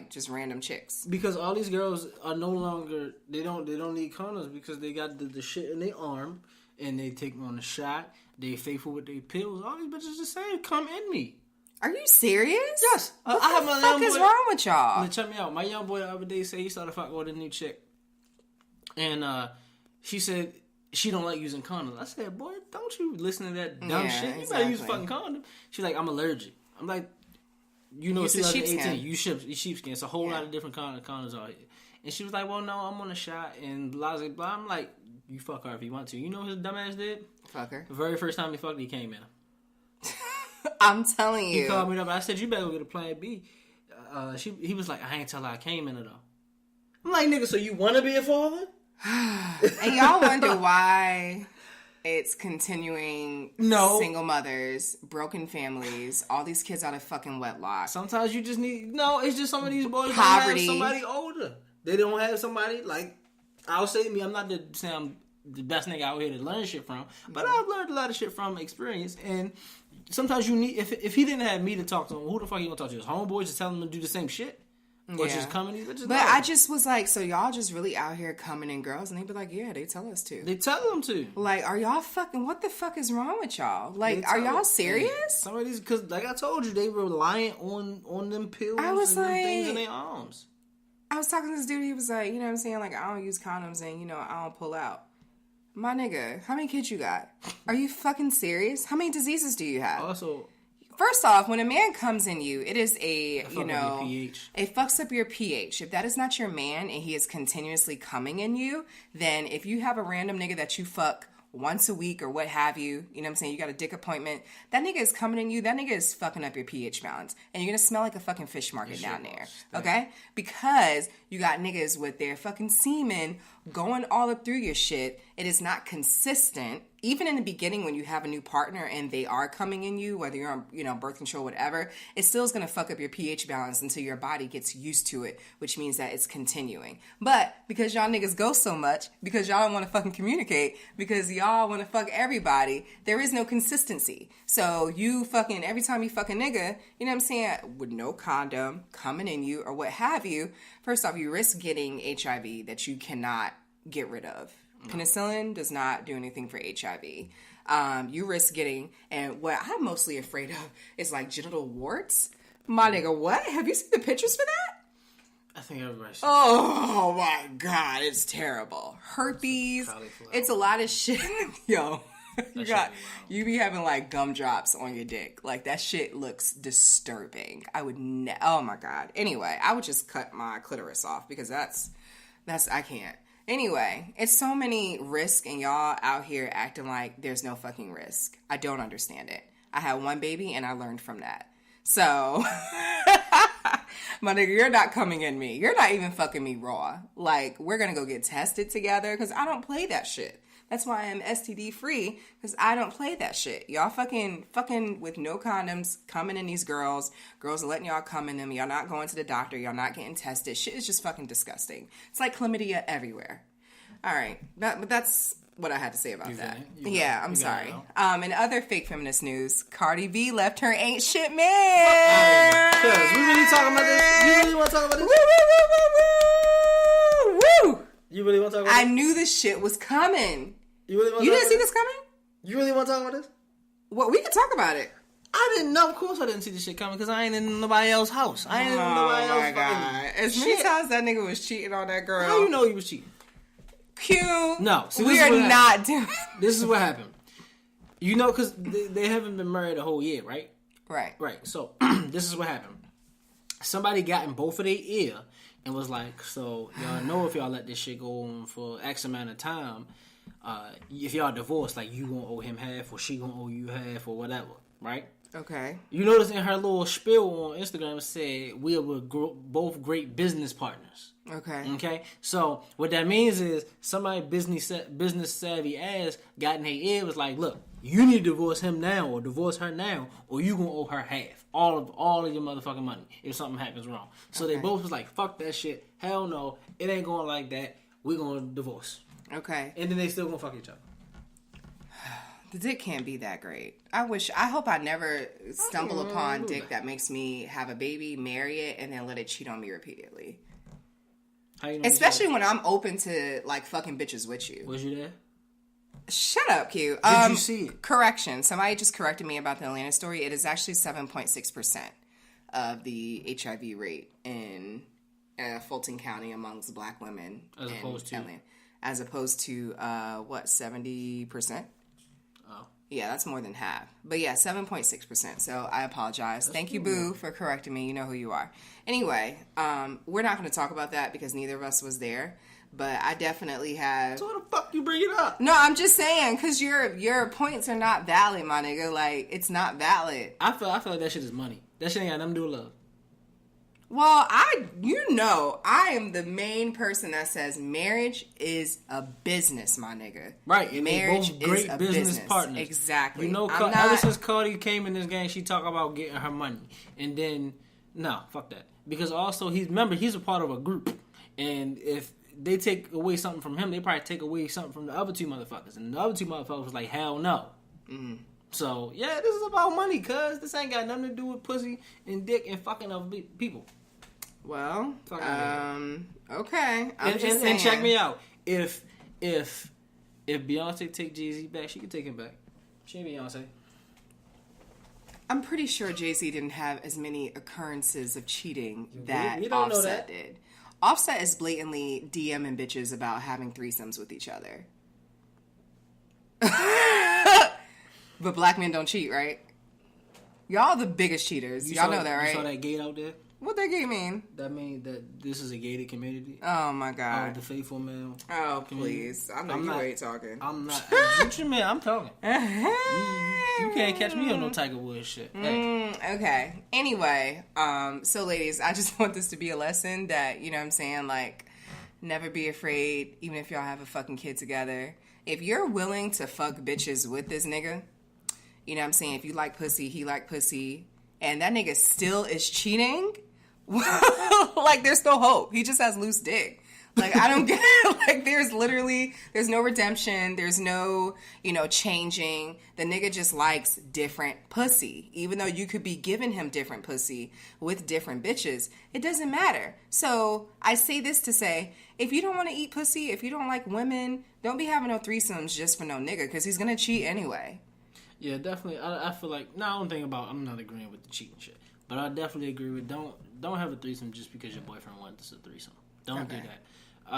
C: just random chicks.
D: Because all these girls are no longer, they don't need condoms because they got the shit in their arm and they take on a shot. They faithful with their pills. All these bitches just saying, come in me.
C: Are you serious?
D: Yes.
C: What the fuck is wrong with y'all?
D: Check me out. My young boy the other day said he started fucking with a new chick. And, she said she don't like using condoms. I said, boy, don't you listen to that dumb shit. You better use a fucking condom. She's like, I'm allergic. I'm like,
C: it's
D: 2018, you sheepskin. It's a whole lot of different condoms out here. And she was like, well, no, I'm on a shot and blah, blah, blah. I'm like, you fuck her if you want to. You know what his dumb ass did?
C: Fuck her.
D: The very first time he fucked, he came in.
C: I'm telling you.
D: He called me up. I said, you better go get a plan B. He was like, I ain't tell her I came in her, though. I'm like, nigga, so you want to be a father?
C: And y'all wonder why it's continuing single mothers, broken families, all these kids out of fucking wedlock.
D: Sometimes you just need... No, it's just some of these boys
C: poverty.
D: Don't have somebody older. They don't have somebody I'll say to me, I'm not to say I'm the best nigga out here to learn shit from, but I've learned a lot of shit from experience. And sometimes you need, if he didn't have me to talk to him, who the fuck he gonna talk to? His homeboys to tell him to do the same shit? Or just coming? But
C: I just was like, so y'all just really out here coming in girls? And they'd be like, yeah, they tell us to.
D: They tell them to.
C: Like, are y'all fucking, what the fuck is wrong with y'all? Like, are y'all serious?
D: Some of these, because like I told you, they reliant on them pills and them things in their arms.
C: I was talking to this dude, he was like, you know what I'm saying? Like, I don't use condoms and, you know, I don't pull out. My nigga, how many kids you got? Are you fucking serious? How many diseases do you have?
D: Also,
C: first off, when a man comes in you, it is it fucks up your pH. If that is not your man and he is continuously coming in you, then if you have a random nigga that you fuck once a week or what have you, you know what I'm saying, you got a dick appointment, that nigga is coming in you, that nigga is fucking up your pH balance. And you're gonna smell like a fucking fish market down there. Okay? Because you got niggas with their fucking semen going all up through your shit. It is not consistent. Even in the beginning when you have a new partner and they are coming in you, whether you're on, you know, birth control, whatever, it still is going to fuck up your pH balance until your body gets used to it, which means that it's continuing. But because y'all niggas go so much, because y'all don't want to fucking communicate, because y'all want to fuck everybody, there is no consistency. So you fucking, every time you fuck a nigga, you know what I'm saying, with no condom, coming in you or what have you, first off, you risk getting HIV that you cannot get rid of. Penicillin does not do anything for HIV. You risk getting, and what I'm mostly afraid of is like genital warts. My nigga, what? Have you seen the pictures for that?
D: I think everybody's.
C: Oh my God, it's terrible. Herpes. It's a lot of shit. Yo, you be having like gumdrops on your dick. Like that shit looks disturbing. I would oh my God. Anyway, I would just cut my clitoris off because that's I can't. Anyway, it's so many risks and y'all out here acting like there's no fucking risk. I don't understand it. I had one baby and I learned from that. So, my nigga, you're not coming in me. You're not even fucking me raw. Like, we're gonna go get tested together because I don't play that shit. That's why I'm STD free, because I don't play that shit. Y'all fucking with no condoms, coming in these girls are letting y'all come in them, y'all not going to the doctor, y'all not getting tested. Shit is just fucking disgusting. It's like chlamydia everywhere. All right, but that's what I had to say about that. Yeah, I'm sorry. In other fake feminist news, Cardi B left her ain't shit man.
D: Cuz, we really talking about this? You really want to talk about this?
C: Woo!
D: You really want to talk about this?
C: I knew this shit was coming.
D: You really want
C: You didn't see this coming?
D: You really want to talk about this?
C: Well, we can talk about it.
D: I didn't know. Of course I didn't see this shit coming because I ain't in nobody else's house. I ain't in nobody else's house. Oh, my God.
C: As many times that nigga was cheating on that girl.
D: How you know he was cheating?
C: Q.
D: No. See,
C: we are not doing
D: this. Is what happened. You know, because they haven't been married a whole year, right? Right. So, this is what happened. Somebody got in both of their ear and was like, so y'all know if y'all let this shit go on for X amount of time, if y'all divorced, like you gonna owe him half or she gonna owe you half or whatever, right?
C: Okay.
D: You notice in her little spiel on Instagram it said we were both great business partners. Okay. So what that means is somebody business savvy ass got in her ear was like, look, you need to divorce him now or divorce her now or you gonna owe her half. All of your motherfucking money if something happens wrong. So they both was like, fuck that shit. Hell no. It ain't going like that. We're gonna divorce.
C: Okay.
D: And then they still gonna fuck each other.
C: The dick can't be that great. I hope I never stumble upon dick that makes me have a baby, marry it, and then let it cheat on me repeatedly.
D: How you know
C: especially when I'm open to like fucking bitches with you.
D: Was you there?
C: Shut up, Q.
D: Did you see it?
C: Correction. Somebody just corrected me about the Atlanta story. It is actually 7.6% of the HIV rate in Fulton County amongst black women
D: as opposed to
C: Atlanta. As opposed to 70%?
D: Oh.
C: Yeah, that's more than half. But yeah, 7.6%. So I apologize. Thank you, Boo, for correcting me. You know who you are. Anyway, we're not going to talk about that because neither of us was there. But I definitely have.
D: So what the fuck you bring it up?
C: No, I'm just saying because your points are not valid, my nigga. Like it's not valid.
D: I feel like that shit is money. That shit ain't got nothing to do with love.
C: Well, I am the main person that says marriage is a business, my nigga.
D: Right, and
C: marriage
D: they both great
C: is a
D: business partners.
C: Exactly.
D: You know, ever since Cardi came in this game, she talk about getting her money, and then no, fuck that. Because also he's a part of a group, and if they take away something from him, they probably take away something from the other two motherfuckers. And the other two motherfuckers was like, hell no. So, yeah, this is about money, cuz. This ain't got nothing to do with pussy and dick and fucking other people.
C: Well, okay.
D: And check me out. If Beyonce take Jay-Z back, she can take him back. She ain't Beyonce.
C: I'm pretty sure Jay-Z didn't have as many occurrences of cheating that
D: we don't know
C: Offset
D: that.
C: did. Offset is blatantly DMing bitches about having threesomes with each other. But black men don't cheat, right? Y'all the biggest cheaters. Y'all know that, right?
D: You saw that gate out there?
C: What that gate mean?
D: That means that this is a gated community.
C: Oh my god.
D: The faithful male.
C: Oh please. I know you ain't talking.
D: I'm not. What you mean? I'm talking. You can't catch me on no Tiger Woods shit. Hey.
C: Okay. Anyway, so ladies, I just want this to be a lesson that, you know what I'm saying, like, never be afraid, even if y'all have a fucking kid together. If you're willing to fuck bitches with this nigga, you know what I'm saying, if you like pussy, he like pussy, and that nigga still is cheating, like, there's still hope. He just has loose dick. Like, I don't get it. Like, there's no redemption. There's no, changing. The nigga just likes different pussy. Even though you could be giving him different pussy with different bitches, it doesn't matter. So, I say this to say, if you don't want to eat pussy, if you don't like women, don't be having no threesomes just for no nigga, because he's going to cheat anyway.
D: Yeah, definitely. I feel like, I'm not agreeing with the cheating shit. But I definitely agree with don't have a threesome just because your boyfriend wants a threesome. Don't do that.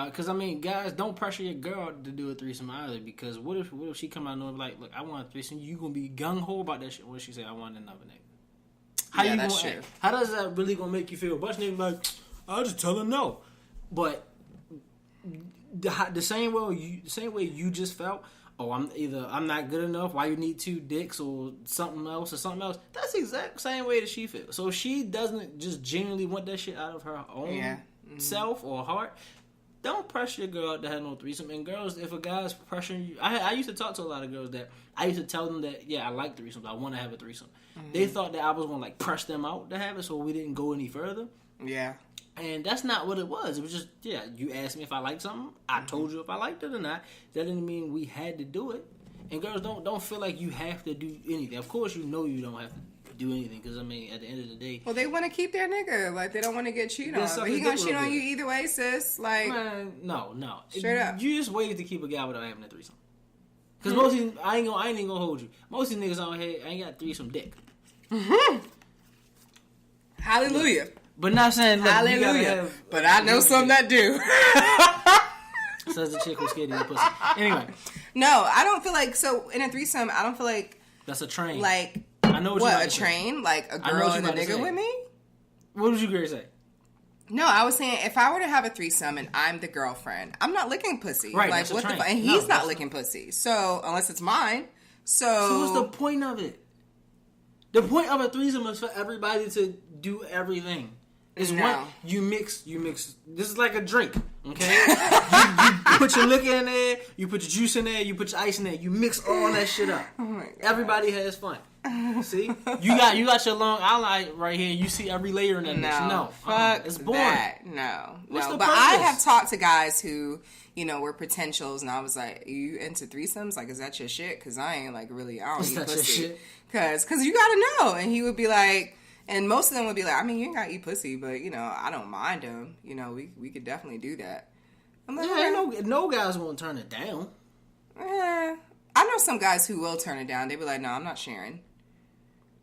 D: Because, guys, don't pressure your girl to do a threesome either. Because what if she come out and be like, look, I want a threesome. You going to be gung-ho about that shit. What if she say, I want another nigga? That's true. How does that really going to make you feel? A bunch of niggas like, I'll just tell her no. But the same way you just felt, I'm not good enough, why you need two dicks or something else. That's the exact same way that she feels. So if she doesn't just genuinely want that shit out of her own self or heart, don't pressure your girl to have no threesome. And girls, if a guy's pressuring you, I used to talk to a lot of girls that I used to tell them that, I like threesomes, I want to have a threesome. They thought that I was going to press them out to have it, so we didn't go any further.
C: Yeah.
D: And that's not what it was. It was just, you asked me if I liked something. I told you if I liked it or not. That didn't mean we had to do it. And girls, don't feel like you have to do anything. Of course, you know you don't have to do anything. Because, at the end of the day... Well,
C: they want to keep their nigga. Like, they don't want to get cheated on. But he going to cheat on you either way, sis. Like...
D: Man, no.
C: Straight up.
D: You just waited to keep a guy without having a threesome. Because most of these... I ain't even going to hold you. Most of these niggas out here ain't got threesome dick.
C: Hallelujah.
D: But not saying, look,
C: hallelujah. But I know some that do.
D: Says the chick who's scared of your pussy. Anyway.
C: No, I don't feel like, so in a threesome, I don't feel like...
D: That's a train.
C: Like,
D: I know what
C: a train? Like a girl and a nigga with me?
D: What was you going to say?
C: No, I was saying, if I were to have a threesome and I'm the girlfriend, I'm not licking pussy.
D: Right,
C: like, what the fuck? And he's not licking pussy. So, unless it's mine. So
D: what's the point of it? The point of a threesome is for everybody to do everything. It's one you mix. This is like a drink, okay? you put your liquor in there, you put your juice in there, you put your ice in there. You mix all that shit up.
C: Oh my God.
D: Everybody has fun. See, you got your Long Island right here. You see every layer in that. No,
C: fuck
D: it's boring.
C: That. No.
D: What's the
C: but
D: purpose?
C: I have talked to guys who were potentials, and I was like, "You into threesomes? Like, is that your shit? Because I ain't I don't eat pussy. Because you gotta know." And he would be like. And most of them would be like, you ain't gotta eat pussy, but, I don't mind them. We could definitely do that. I'm like,
D: no guys won't turn it down.
C: I know some guys who will turn it down. They be like, no, I'm not sharing.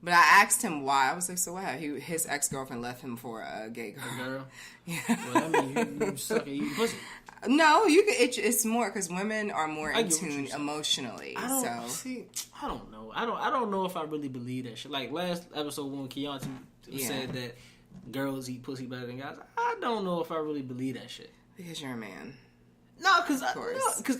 C: But I asked him why. I was like, so what? His ex-girlfriend left him for a gay girl.
D: A girl?
C: Yeah.
D: Well, that means you suck at eating pussy.
C: No, it's more because women are more in tune emotionally.
D: I don't know. I don't know if I really believe that shit. Like last episode when Keontae said that girls eat pussy better than guys. I don't know if I really believe that shit.
C: Because you're a man.
D: No, because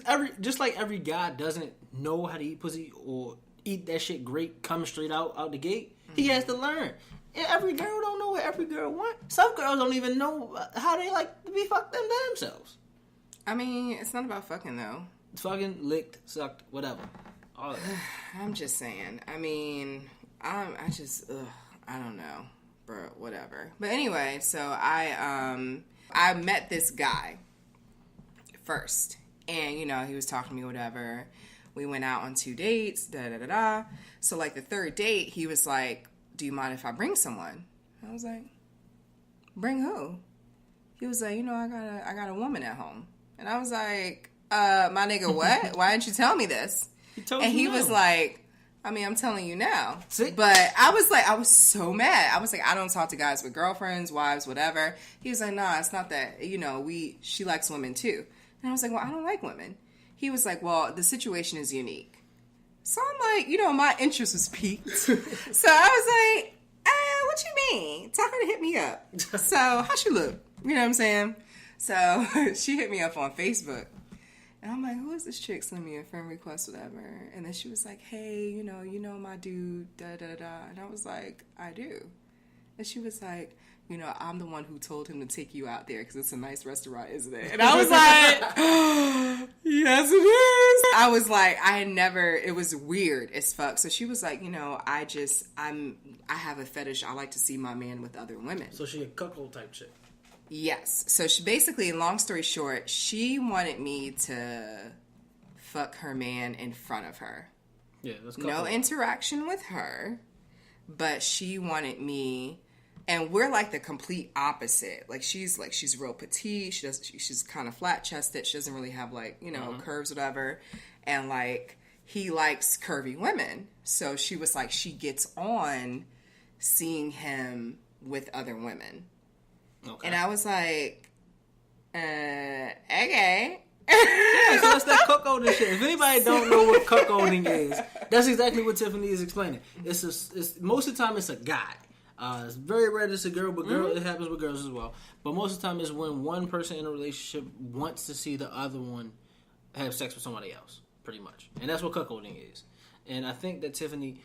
D: every guy doesn't know how to eat pussy or eat that shit great coming straight out the gate. Mm-hmm. He has to learn. And every girl don't know what every girl wants. Some girls don't even know how they like to be fucked themselves.
C: It's not about fucking, though.
D: Fucking, licked, sucked, whatever. All of that.
C: I'm just saying. I don't know. Bro, whatever. But anyway, so I met this guy. first. And, you know, he was talking to me, whatever. We went out on 2 dates, da-da-da-da. So, like, the third date, he was like, do you mind if I bring someone? I was like, bring who? He was like, you know, I got a woman at home. And I was like, my nigga, what? Why didn't you tell me this? He was like, I mean, I'm telling you now.
D: See?
C: But I was like, I was so mad. I was like, I don't talk to guys with girlfriends, wives, whatever. He was like, nah, it's not that. You know, she likes women too. And I was like, well, I don't like women. He was like, well, the situation is unique. So I'm like, you know, my interest was piqued. So I was like, what you mean? Tell her to hit me up. So how she look? You know what I'm saying? So she hit me up on Facebook. And I'm like, who is this chick? Send me a friend request, whatever. And then she was like, hey, you know my dude, da-da-da-da. And I was like, I do. And she was like, you know, I'm the one who told him to take you out there because it's a nice restaurant, isn't it? And I was like, yes, it is. I was like, it was weird as fuck. So she was like, you know, I have a fetish. I like to see my man with other women.
D: So she a cuckold type chick.
C: Yes. So she basically, long story short, she wanted me to fuck her man in front of her.
D: Yeah, that's
C: no interaction with her, but she wanted me, and we're like the complete opposite. Like she's real petite. She's kind of flat chested. She doesn't really have like, you know, curves, whatever. And like he likes curvy women. So she was like, she gets on seeing him with other women. Okay. And I was like, okay.
D: Yeah, so that's that cuckolding shit. If anybody don't know what cuckolding is, that's exactly what Tiffany is explaining. It's most of the time it's a guy. It's very rare it's a girl, but it happens with girls as well. But most of the time it's when one person in a relationship wants to see the other one have sex with somebody else, pretty much. And that's what cuckolding is. And I think that Tiffany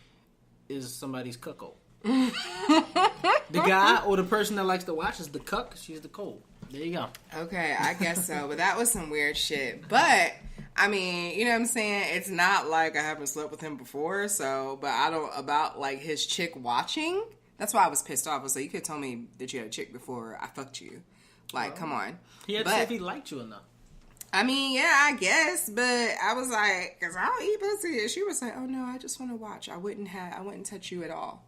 D: is somebody's cuckold. The guy or the person that likes to watch is the cuck. She's the cold. There you go.
C: Okay, I guess so. But that was some weird shit. But I mean, you know what I'm saying? It's not like I haven't slept with him before. So, but I don't about like his chick watching. That's why I was pissed off. I was like, you could tell me that you had a chick before I fucked you. Like, come on.
D: He had to see if he liked you enough.
C: I mean, yeah, I guess, but I was like, cause I don't eat pussy. And she was like, oh no, I just want to watch. I wouldn't touch you at all.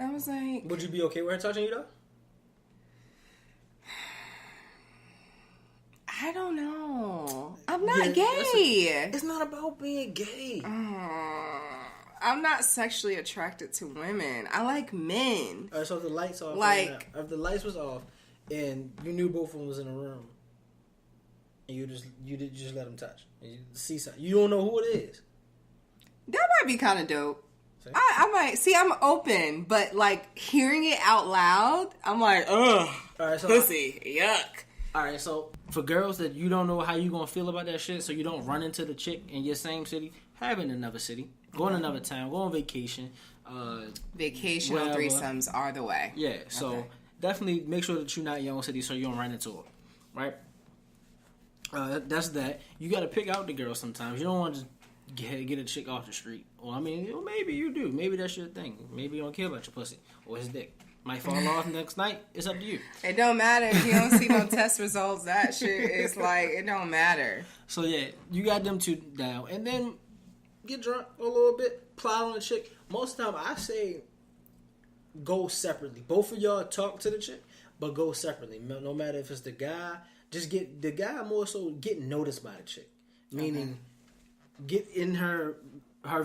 C: I was like...
D: Would you be okay with her touching you, though?
C: I don't know. I'm not gay.
D: It's not about being gay.
C: I'm not sexually attracted to women. I like men.
D: All right, so if the lights off,
C: like...
D: if the lights was off, and you knew both of them was in a room, and you just let them touch, and you see something, you don't know who it is.
C: That might be kind of dope. I might see. I'm open, but like hearing it out loud, I'm like, ugh,
D: all right, so
C: pussy, yuck.
D: All right, so for girls that you don't know how you gonna feel about that shit, so you don't run into the chick in your same city, have it in another city, go in another town, go on vacation.
C: Vacational threesomes are the way.
D: Yeah, so definitely make sure that you're not in your own city, so you don't run into her, right? That's that. You got to pick out the girl sometimes. You don't want to get a chick off the street. Well, I mean, maybe you do. Maybe that's your thing. Maybe you don't care about your pussy or his dick. Might fall off next night. It's up to you.
C: It don't matter if you don't see no test results. That shit is like, it don't matter.
D: So yeah, you got them two down, and then get drunk a little bit, plot on the chick. Most of the time, I say go separately. Both of y'all talk to the chick, but go separately. No matter if it's the guy, just get the guy more so get noticed by the chick. Meaning, get in her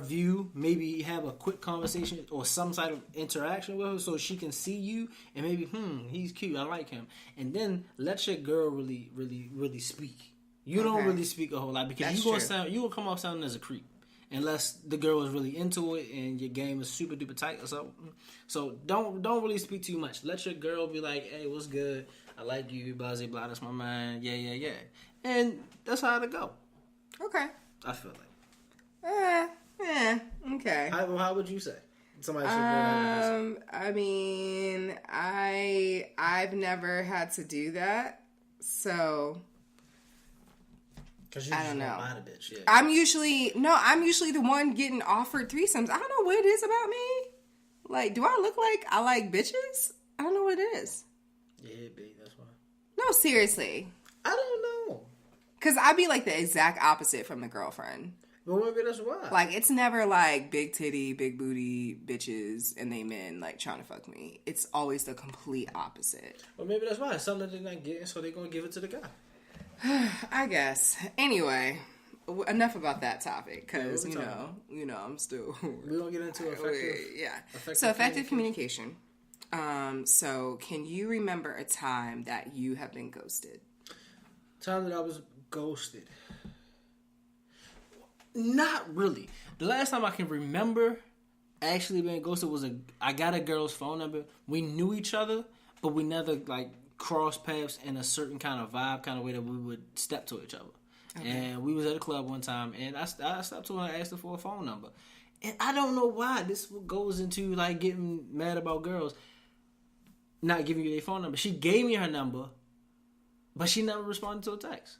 D: view, maybe have a quick conversation or some sort of interaction with her so she can see you and maybe, he's cute, I like him. And then let your girl really, really, really speak. You don't really speak a whole lot because you will come off sounding as a creep. Unless the girl is really into it and your game is super duper tight or something. So don't really speak too much. Let your girl be like, hey, what's good? I like you, blah, blah, blah, that's my mind. Yeah. And that's how it'll go.
C: Okay.
D: I feel like.
C: Okay.
D: How would you say? Somebody should go
C: I mean, I've never had to do that, so I don't know.
D: Mind a bitch, yeah.
C: I'm usually the one getting offered threesomes. I don't know what it is about me. Like, do I look like I like bitches? I don't know what it is.
D: Yeah, B, that's why.
C: No, seriously.
D: I don't know.
C: Because I'd be like the exact opposite from the girlfriend.
D: But maybe that's why.
C: Like, it's never like big titty, big booty bitches and they men like trying to fuck me. It's always the complete opposite.
D: Well, maybe that's why. It's something that they're not getting, so they're going to give it to the guy.
C: I guess. Anyway, enough about that topic because,
D: Yeah,
C: I'm still...
D: We're going to get into
C: effective communication. So, can you remember a time that you have been ghosted?
D: Time that I was ghosted. Not really. The last time I can remember actually being ghosted was I got a girl's phone number. We knew each other, but we never like crossed paths in a certain kind of vibe, kind of way that we would step to each other. Okay. And we was at a club one time, and I stepped to her and asked her for a phone number. And I don't know why this goes into like getting mad about girls not giving you their phone number. She gave me her number, but she never responded to a text.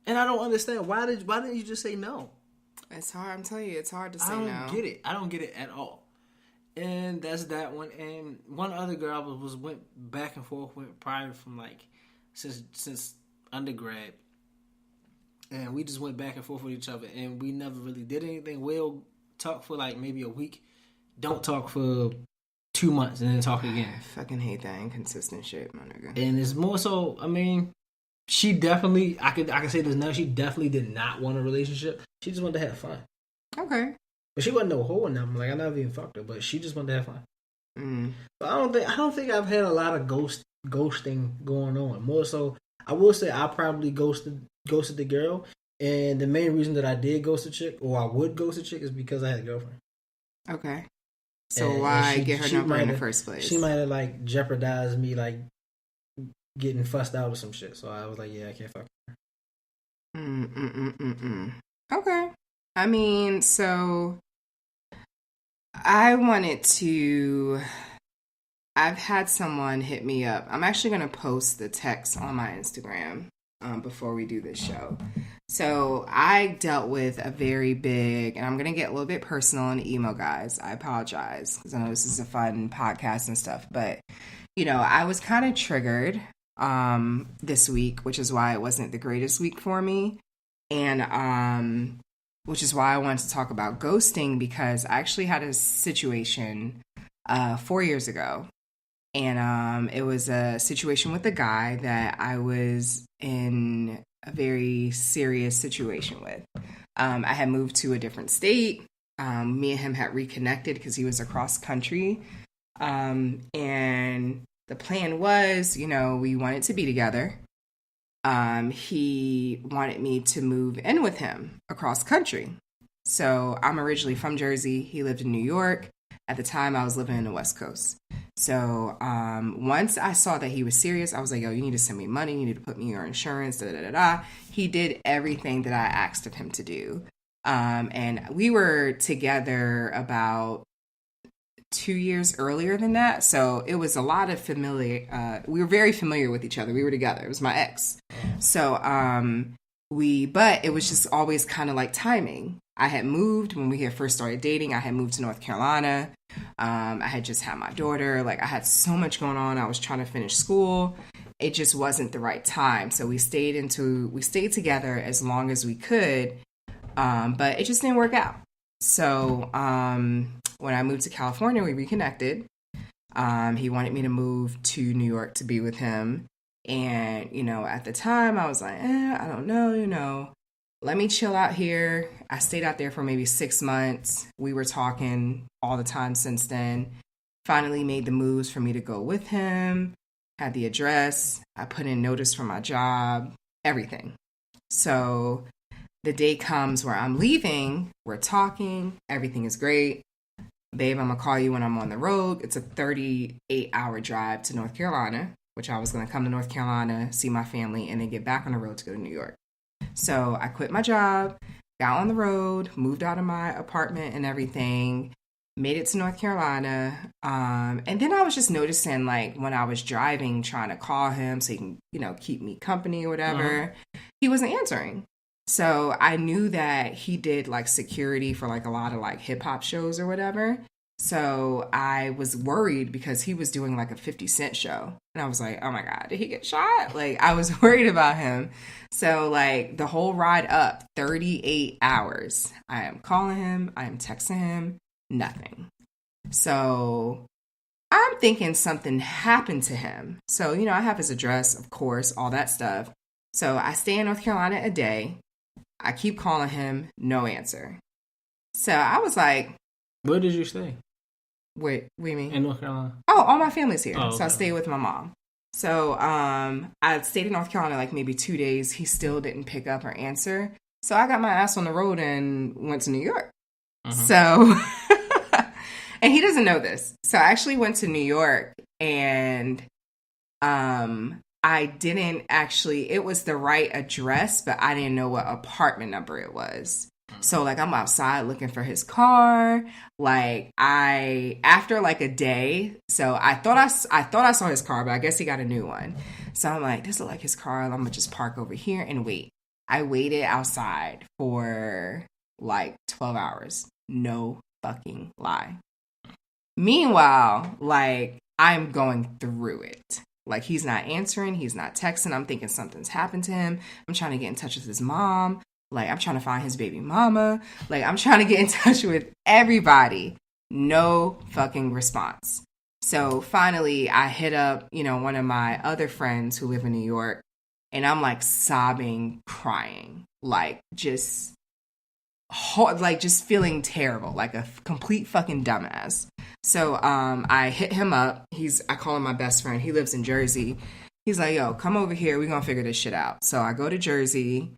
D: And I don't understand. Why didn't you just say no? It's hard. I'm telling you, it's hard to say no. I don't get it at all. And that's that one. And one other girl I went back and forth with prior from like since undergrad. And we just went back and forth with each other. And we never really did anything. We'll talk for like maybe a week. Don't talk for 2 months and then talk again.
C: I fucking hate that inconsistent shit, my nigga.
D: And it's more so, I mean... She definitely, I can say this now, she definitely did not want a relationship. She just wanted to have fun.
C: Okay.
D: But she wasn't no hoe or nothing. Like, I never even fucked her, but she just wanted to have fun.
C: Mm.
D: But I don't think I've had a lot of ghosting going on. More so, I will say I probably ghosted the girl. And the main reason that I did ghost a chick, or I would ghost a chick, is because I had a girlfriend.
C: Okay. So why get her number in the first place? She
D: might have, like, jeopardized me, like, getting fussed out or some shit. So I was like, yeah, I can't fuck her.
C: Okay. I mean, so I've had someone hit me up. I'm actually going to post the text on my Instagram before we do this show. So I dealt with a very big, and I'm going to get a little bit personal and emo, guys. I apologize because I know this is a fun podcast and stuff, but I was kind of triggered this week, which is why it wasn't the greatest week for me. And which is why I wanted to talk about ghosting, because I actually had a situation 4 years ago. And it was a situation with a guy that I was in a very serious situation with. I had moved to a different state. Me and him had reconnected because he was across country. And the plan was, we wanted to be together. He wanted me to move in with him across country. So I'm originally from Jersey. He lived in New York. At the time, I was living in the West Coast. So once I saw that he was serious, I was like, yo, you need to send me money. You need to put me in your insurance, da-da-da-da. He did everything that I asked of him to do. And we were together about 2 years earlier than that. So it was a lot of we were very familiar with each other. We were together. It was my ex. So but it was just always kind of like timing. I had moved when we had first started dating. I had moved to North Carolina. I had just had my daughter. Like, I had so much going on. I was trying to finish school. It just wasn't the right time. So we stayed together as long as we could. But it just didn't work out. So when I moved to California, we reconnected. He wanted me to move to New York to be with him. And, at the time I was like, I don't know, let me chill out here. I stayed out there for maybe 6 months. We were talking all the time since then. Finally made the moves for me to go with him. Had the address. I put in notice for my job. Everything. So the day comes where I'm leaving. We're talking. Everything is great. Babe, I'm going to call you when I'm on the road. It's a 38-hour drive to North Carolina, which I was going to come to North Carolina, see my family, and then get back on the road to go to New York. So I quit my job, got on the road, moved out of my apartment and everything, made it to North Carolina. And then I was just noticing, like, when I was driving, trying to call him so he can, keep me company or whatever, he wasn't answering. So I knew that he did, like, security for, like, a lot of, like, hip-hop shows or whatever. So I was worried because he was doing like a 50 Cent show. And I was like, oh my God, did he get shot? Like, I was worried about him. So, like, the whole ride up, 38 hours, I am calling him, I am texting him, nothing. So I'm thinking something happened to him. So, you know, I have his address, of course, all that stuff. So I stay in North Carolina a day. I keep calling him, no answer. So I was like,
D: where did you stay?
C: Wait, what do you mean?
D: In North Carolina.
C: Oh, all my family's here.
D: Oh, okay.
C: So I stayed with my mom. So I stayed in North Carolina like maybe 2 days. He still didn't pick up or answer. So I got my ass on the road and went to New York. So, and he doesn't know this. So I actually went to New York and I didn't actually, it was the right address, but I didn't know what apartment number it was. So, like, I'm outside looking for his car. Like, after like a day, so I thought I saw his car, but I guess he got a new one. So I'm like, this is like his car. I'm gonna just park over here and wait. I waited outside for like 12 hours. No fucking lie. Meanwhile, like, I'm going through it. Like, he's not answering. He's not texting. I'm thinking something's happened to him. I'm trying to get in touch with his mom. Like, I'm trying to find his baby mama. Like, I'm trying to get in touch with everybody. No fucking response. So finally, I hit up, you know, one of my other friends who live in New York. And I'm like sobbing, crying. Like, just feeling terrible. Like a complete fucking dumbass. So I hit him up. I call him my best friend. He lives in Jersey. He's like, yo, come over here. We're going to figure this shit out. So I go to Jersey.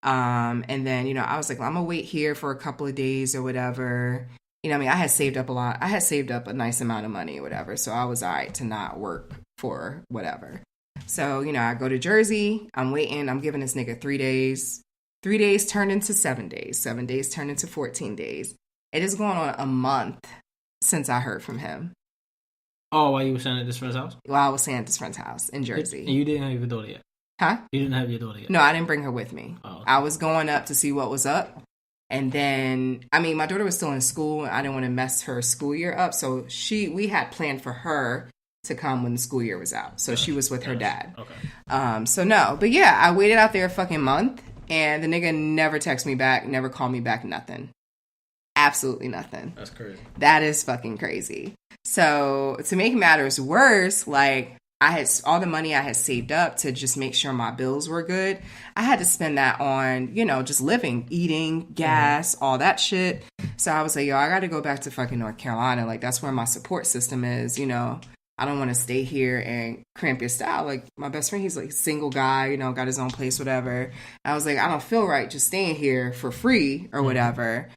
C: And then, you know, I was like, I'm gonna wait here for a couple of days or whatever. You know, I mean, I had saved up a lot. I had saved up a nice amount of money or whatever. So I was all right to not work for whatever. So, you know, I go to Jersey. I'm waiting. I'm giving this nigga 3 days. 3 days turned into 7 days. 7 days turned into 14 days. It is going on a month since I heard from him.
D: Oh, while you were staying at this friend's house?
C: While I was staying at this friend's house in Jersey.
D: And you didn't have your daughter yet?
C: Huh?
D: You didn't have your daughter yet?
C: No, I didn't bring her with me.
D: Oh, okay.
C: I was going up to see what was up. And then, I mean, my daughter was still in school. And I didn't want to mess her school year up. So we had planned for her to come when the school year was out. So she was with her dad.
D: Okay.
C: So no. But yeah, I waited out there a fucking month. And the nigga never texted me back, never called me back, nothing. Absolutely nothing.
D: That's crazy.
C: That is fucking crazy. So to make matters worse, like, I had all the money I had saved up to just make sure my bills were good. I had to spend that on, you know, just living, eating, gas, all that shit. So I was like, yo, I got to go back to fucking North Carolina. Like, that's where my support system is, you know. I don't want to stay here and cramp your style. Like, my best friend, he's like single guy, you know, got his own place, whatever. I was like, I don't feel right just staying here for free or whatever.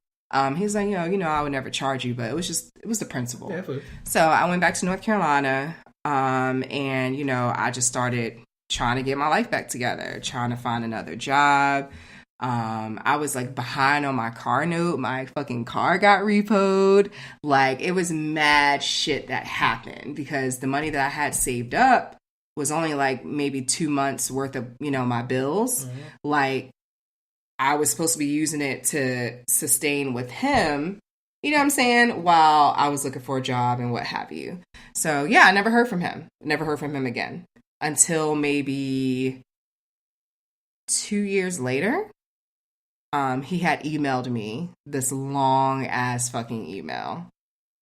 C: He's like, you know, I would never charge you, but it was the principle.
D: Yeah,
C: so I went back to North Carolina. And, you know, I just started trying to get my life back together, trying to find another job. I was like behind on my car note. My fucking car got repoed. Like, it was mad shit that happened because the money that I had saved up was only like maybe 2 months worth of, you know, my bills. Like, I was supposed to be using it to sustain with him. You know what I'm saying? While I was looking for a job and what have you. So, yeah, I never heard from him. Never heard from him again. Until maybe 2 years later, he had emailed me this long-ass fucking email.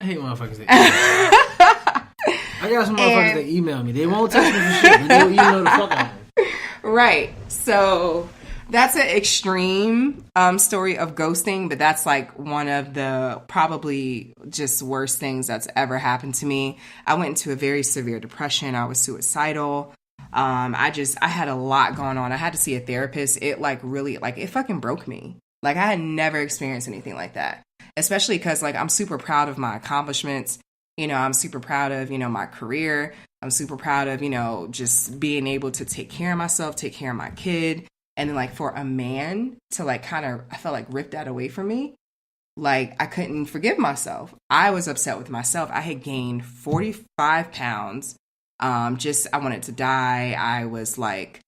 D: I hate motherfuckers that email. I got some motherfuckers that email me. They won't text me for shit, but they'll email the fuck out of me.
C: Right. So that's an extreme story of ghosting, but that's like one of the probably just worst things that's ever happened to me. I went into a very severe depression. I was suicidal. I had a lot going on. I had to see a therapist. It like really, like, it fucking broke me. Like, I had never experienced anything like that, especially because, like, I'm super proud of my accomplishments. You know, I'm super proud of, you know, my career. I'm super proud of, you know, just being able to take care of myself, take care of my kid. And then, like, for a man to, like, kind of, I felt like rip that away from me. Like, I couldn't forgive myself. I was upset with myself. I had gained 45 pounds. I wanted to die. I was, like,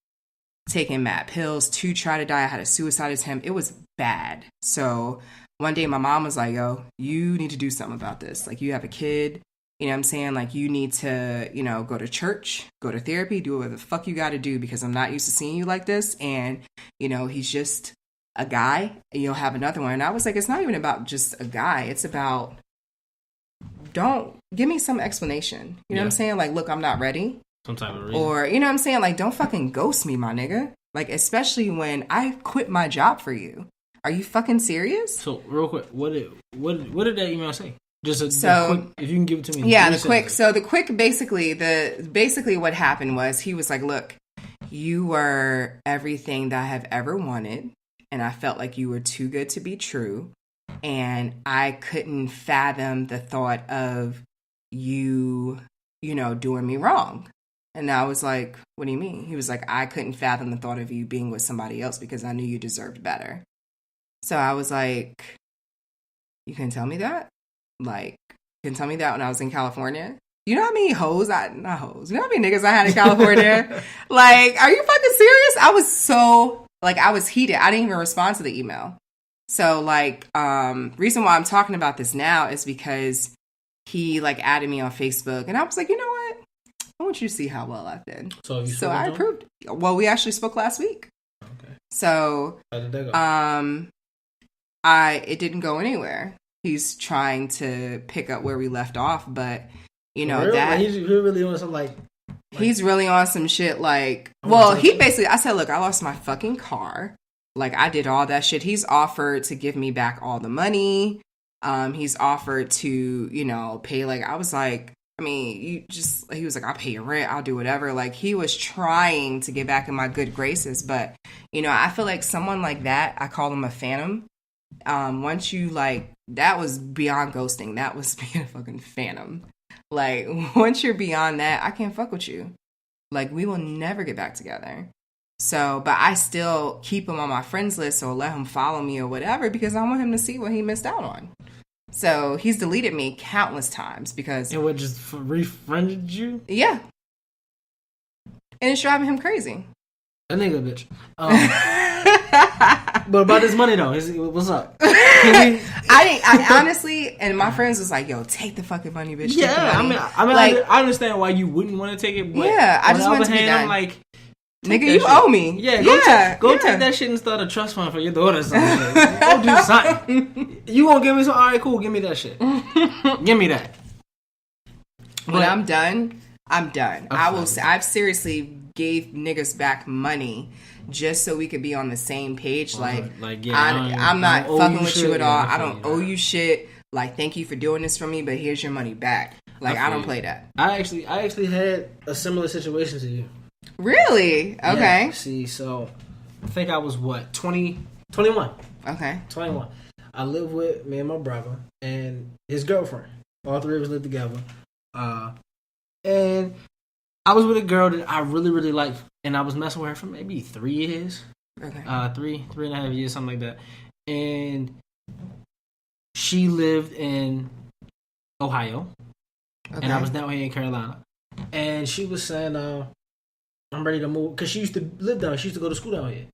C: taking mad pills to try to die. I had a suicide attempt. It was bad. So one day my mom was like, yo, you need to do something about this. Like, you have a kid. You know what I'm saying? Like, you need to, you know, go to church, go to therapy, do whatever the fuck you got to do, because I'm not used to seeing you like this. And, you know, he's just a guy and you'll have another one. And I was like, it's not even about just a guy. It's about, don't give me some explanation. You know what I'm saying? Like, look, I'm not ready. Some type of reason. Or, you know what I'm saying? Like, don't fucking ghost me, my nigga. Like, especially when I quit my job for you. Are you fucking serious?
D: So, real quick, what did that email say? Just a quick, if you can give it to me.
C: Yeah, basically what happened was he was like, look, you were everything that I have ever wanted, and I felt like you were too good to be true, and I couldn't fathom the thought of you, you know, doing me wrong. And I was like, what do you mean? He was like, I couldn't fathom the thought of you being with somebody else because I knew you deserved better. So I was like, you can tell me that? Like, you can tell me that when I was in California? You know how many hoes? Not hoes. You know how many niggas I had in California? Like, are you fucking serious? I was so, like, I was heated. I didn't even respond to the email. So, like, reason why I'm talking about this now is because he, like, added me on Facebook. And I was like, you know what? I want you to see how well I've done. So I approved. Well, we actually spoke last week. Okay. So, how did that go? It didn't go anywhere. He's trying to pick up where we left off, but you know that
D: he's really on some like
C: he's really on some shit. Like, well, he basically, I said, look, I lost my fucking ar. Like, I did all that shit. He's offered to give me back all the money. He's offered to, you know, pay. Like, I was like, I mean, he was like, I'll pay your rent. I'll do whatever. Like, he was trying to get back in my good graces, but you know, I feel like someone like that, I call him a phantom. Once you, like, that was beyond ghosting. That was being a fucking phantom. Like, once you're beyond that, I can't fuck with you. Like, we will never get back together. So, but I still keep him on my friends list or let him follow me or whatever because I want him to see what he missed out on. So, he's deleted me countless times because...
D: And what, just refriended you?
C: Yeah. And it's driving him crazy.
D: A nigga, bitch. But about this money though, what's up?
C: I honestly, and my friends was like, "Yo, take the fucking money, bitch."
D: Yeah, I mean, like, I understand why you wouldn't want to take it. But
C: yeah, I just want to be done.
D: I'm like,
C: nigga, you owe me.
D: Yeah, go take that shit and start a trust fund for your daughter or something. Go do something. You won't give me some? All right, cool. Give me that shit. Give me that.
C: When I'm done, I'm done. I've seriously gave niggas back money just so we could be on the same page. Like yeah, I'm not fucking with you at all. I don't owe you shit. Like, thank you for doing this for me, but here's your money back. Like, I don't play that.
D: I actually had a similar situation to you.
C: Really? Okay.
D: Yeah, see, so I think I was 21.
C: Okay.
D: 21. I lived with me and my brother and his girlfriend. All three of us lived together. And I was with a girl that I really, really liked, and I was messing with her for maybe 3 years. Okay. 3.5 years, something like that. And she lived in Ohio, and I was down here in Carolina. And she was saying, I'm ready to move, because she used to live down, she used to go to school down here.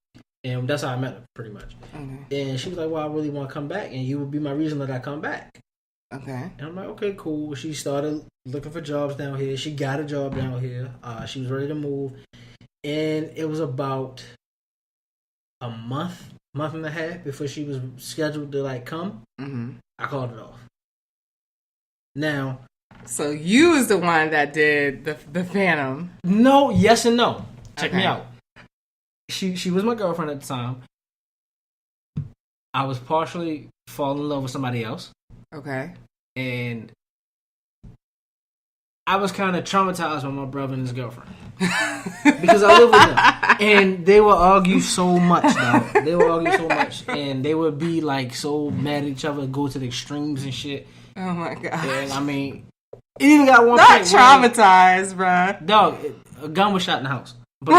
D: And that's how I met her, pretty much. Okay. And she was like, well, I really want to come back, and you would be my reason that I come back.
C: Okay.
D: And I'm like, okay, cool. She started looking for jobs down here. She got a job down here. She was ready to move. And it was about a month and a half before she was scheduled to, like, come. Mm-hmm. I called it off. Now.
C: So you was the one that did the Phantom.
D: No, yes and no. Check me out. She was my girlfriend at the time. I was partially falling in love with somebody else.
C: Okay.
D: And I was kind of traumatized by my brother and his girlfriend. Because I lived with them. And they would argue so much, though. They would argue so much. And they would be, like, so mad at each other, go to the extremes and shit.
C: Oh, my God.
D: And, I mean, it even got one
C: Not
D: point
C: traumatized, bruh.
D: Dog, a gun was shot in the house. But,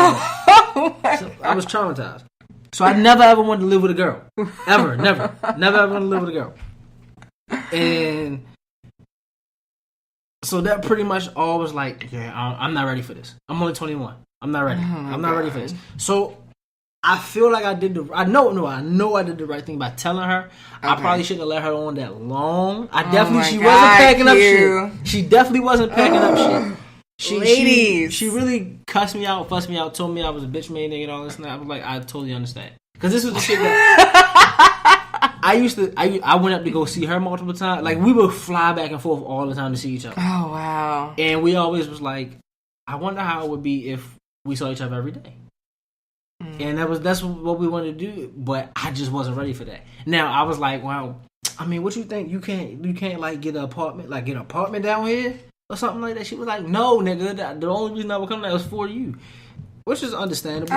D: so I was traumatized. So I never, ever wanted to live with a girl. Ever. Never. Never, ever wanted to live with a girl. And so that pretty much all was like, yeah, I'm not ready for this. I'm only 21. I'm not ready. I'm not ready for this. So I feel like I did I know I did the right thing by telling her. Okay. I probably shouldn't have let her on that long. She wasn't packing up shit. She definitely wasn't packing up shit.
C: Ladies.
D: She really cussed me out, fussed me out, told me I was a bitch made nigga and all this and that. I was like, I totally understand. Because this was the shit that I went up to go see her multiple times. Like, we would fly back and forth all the time to see each other.
C: Oh, wow.
D: And we always was like, I wonder how it would be if we saw each other every day. And that's what we wanted to do, but I just wasn't ready for that. Now I was like, wow, I mean, what you think? You can't like get an apartment down here or something like that. She was like, no, nigga, the only reason I would come down was for you, which is understandable.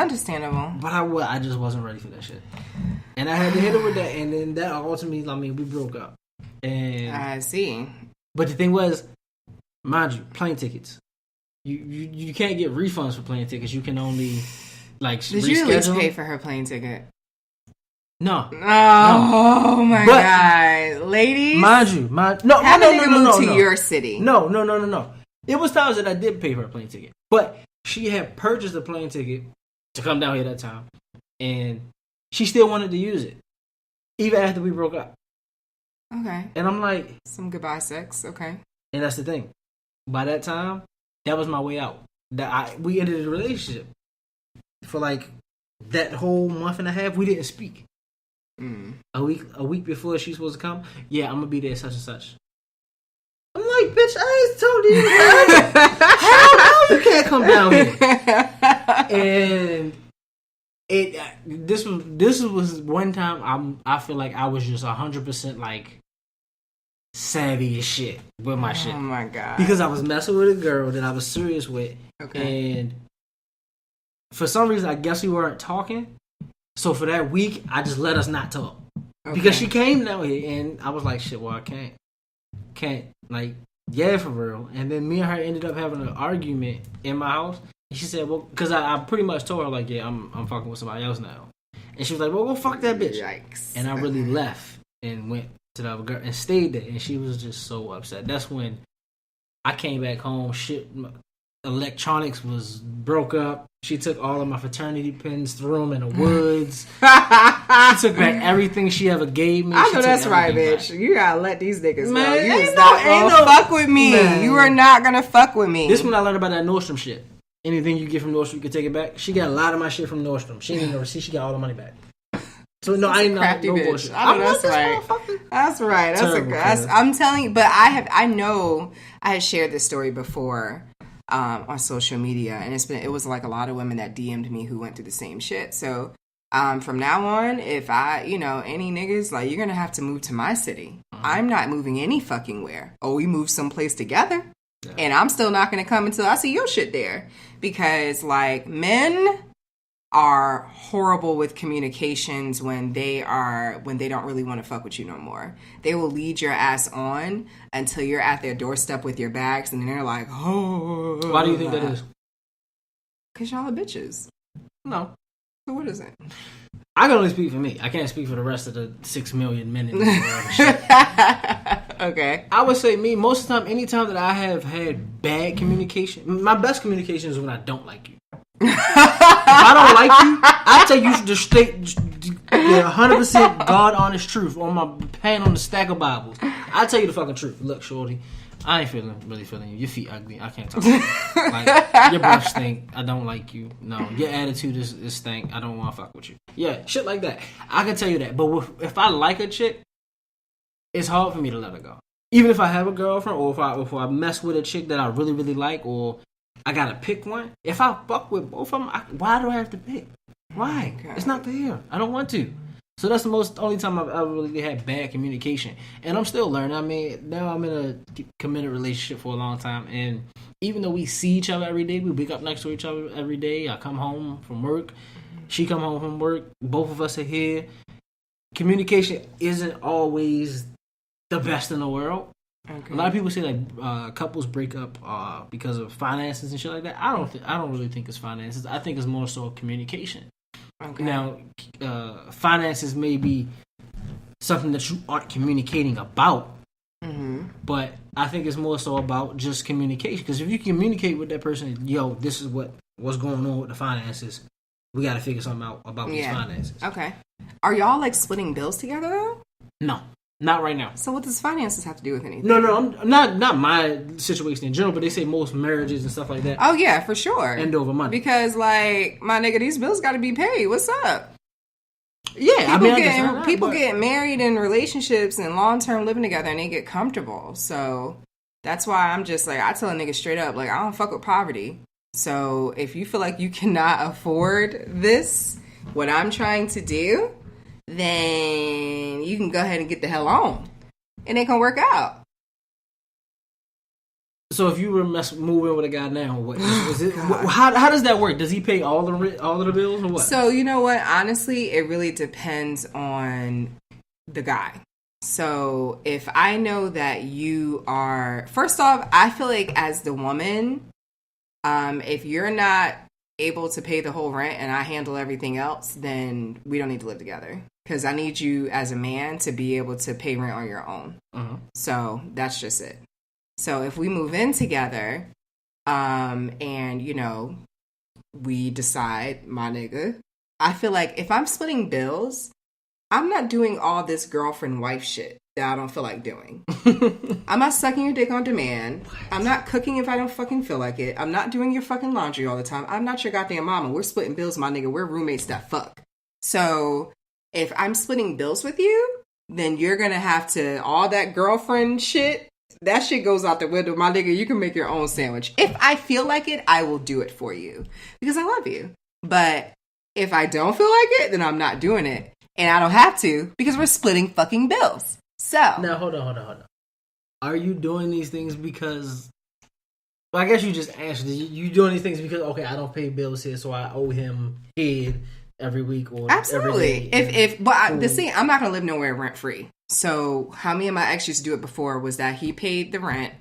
D: But I just wasn't ready for that shit, and I had to hit her with that, and then that ultimately, I mean, we broke up. And
C: I see.
D: But the thing was, mind you, plane tickets, you can't get refunds for plane tickets. You can only. Like,
C: did you at least pay for her plane ticket?
D: No.
C: Oh my god, ladies!
D: Mind you, no,
C: to your city.
D: No. It was times that I did pay for her plane ticket, but she had purchased a plane ticket to come down here that time, and she still wanted to use it, even after we broke up.
C: Okay.
D: And I'm like,
C: some goodbye sex. Okay.
D: And that's the thing. By that time, that was my way out. We ended the relationship. For like that whole month and a half, we didn't speak. A week before she's supposed to come, yeah, I'm gonna be there such and such. I'm like, bitch, I ain't told you. How you can't come down here? And this was one time I feel like I was just 100% like savvy as shit with my shit.
C: Oh my god!
D: Because I was messing with a girl that I was serious with, and for some reason, I guess we weren't talking. So for that week, I just let us not talk. Because she came down here, and I was like, shit, well, I can't, like, yeah, for real. And then me and her ended up having an argument in my house. And she said, well, because I pretty much told her, like, yeah, I'm fucking with somebody else now. And she was like, well, go fuck that bitch.
C: Yikes.
D: And I really left and went to the other girl and stayed there. And she was just so upset. That's when I came back home. Shit, electronics was broke up. She took all of my fraternity pins, threw them in the woods. She took back everything she ever gave me.
C: I know that's right, bitch. Back. You gotta let these niggas know. You is
D: not
C: gonna fuck with me. Man. You are not gonna fuck with me.
D: This one I learned about that Nordstrom shit. Anything you get from Nordstrom, you can take it back. She got a lot of my shit from Nordstrom. She didn't even receipt. She got all the money back. So no, I ain't no bullshit.
C: I know that's right. That's right. That's I'm telling you, but I know I had shared this story before. On social media, and it was like a lot of women that DM'd me who went through the same shit. So from now on, if any niggas, like, you're gonna have to move to my city. I'm not moving any fucking where. Oh, we move someplace together, and I'm still not gonna come until I see your shit there, because like men are horrible with communications when they don't really want to fuck with you no more. They will lead your ass on until you're at their doorstep with your bags, and then they're like, oh.
D: Why do you think that is?
C: Because y'all are bitches.
D: No.
C: So what is it?
D: I can only speak for me. I can't speak for the rest of the 6 million men in the world.
C: Okay.
D: I would say me, most of the time, anytime that I have had bad communication, my best communication is when I don't like you. If I don't like you, I tell you the straight, the 100% God honest truth on my pen on the stack of Bibles. I tell you the fucking truth. Look, shorty, I ain't really feeling you. Your feet ugly. I can't talk to you. Like, your breath stink. I don't like you. No, your attitude is stink. I don't want to fuck with you. Yeah, shit like that. I can tell you that. But if I like a chick, it's hard for me to let her go. Even if I have a girlfriend, or if I mess with a chick that I really, really like, or I gotta pick one. If I fuck with both of them, why do I have to pick? Why? Okay. It's not there. I don't want to. So that's the only time I've ever really had bad communication. And I'm still learning. I mean, now I'm in a committed relationship for a long time. And even though we see each other every day, we wake up next to each other every day. I come home from work. She come home from work. Both of us are here. Communication isn't always the best in the world. Okay. A lot of people say like couples break up because of finances and shit like that. I don't really think it's finances. I think it's more so communication. Okay. Now, finances may be something that you aren't communicating about, but I think it's more so about just communication. Because if you communicate with that person, yo, this is what's going on with the finances, we got to figure something out about these finances.
C: Okay. Are y'all like splitting bills together though?
D: No, not right now.
C: So what does finances have to do with anything?
D: No, I'm not my situation in general, but they say most marriages and stuff like that.
C: Oh yeah, for sure.
D: End over money.
C: Because like my nigga, these bills got to be paid. What's up?
D: Yeah,
C: People get married in relationships and long term living together, and they get comfortable. So that's why I'm just like, I tell a nigga straight up, like, I don't fuck with poverty. So if you feel like you cannot afford this, what I'm trying to do, then you can go ahead and get the hell on, and it can work out.
D: So if you were moving with a guy now, what is it? How does that work? Does he pay all of the bills or what?
C: So you know what? Honestly, it really depends on the guy. So if I know that you are, first off, I feel like as the woman, if you're not able to pay the whole rent and I handle everything else, then we don't need to live together. Because I need you as a man to be able to pay rent on your own. Uh-huh. So that's just it. So if we move in together, and you know, we decide, my nigga, I feel like if I'm splitting bills, I'm not doing all this girlfriend wife shit that I don't feel like doing. I'm not sucking your dick on demand. What? I'm not cooking if I don't fucking feel like it. I'm not doing your fucking laundry all the time. I'm not your goddamn mama. We're splitting bills, my nigga. We're roommates that fuck. So if I'm splitting bills with you, then you're gonna have to, all that girlfriend shit, that shit goes out the window. My nigga, you can make your own sandwich. If I feel like it, I will do it for you because I love you. But if I don't feel like it, then I'm not doing it. And I don't have to because we're splitting fucking bills. So.
D: Now, hold on. Are you doing these things because... Well, I guess you just answered it. You doing these things because, okay, I don't pay bills here, so I owe him head every week or
C: absolutely.
D: every day.
C: I'm not going to live nowhere rent free. So how me and my ex used to do it before was that he paid the rent,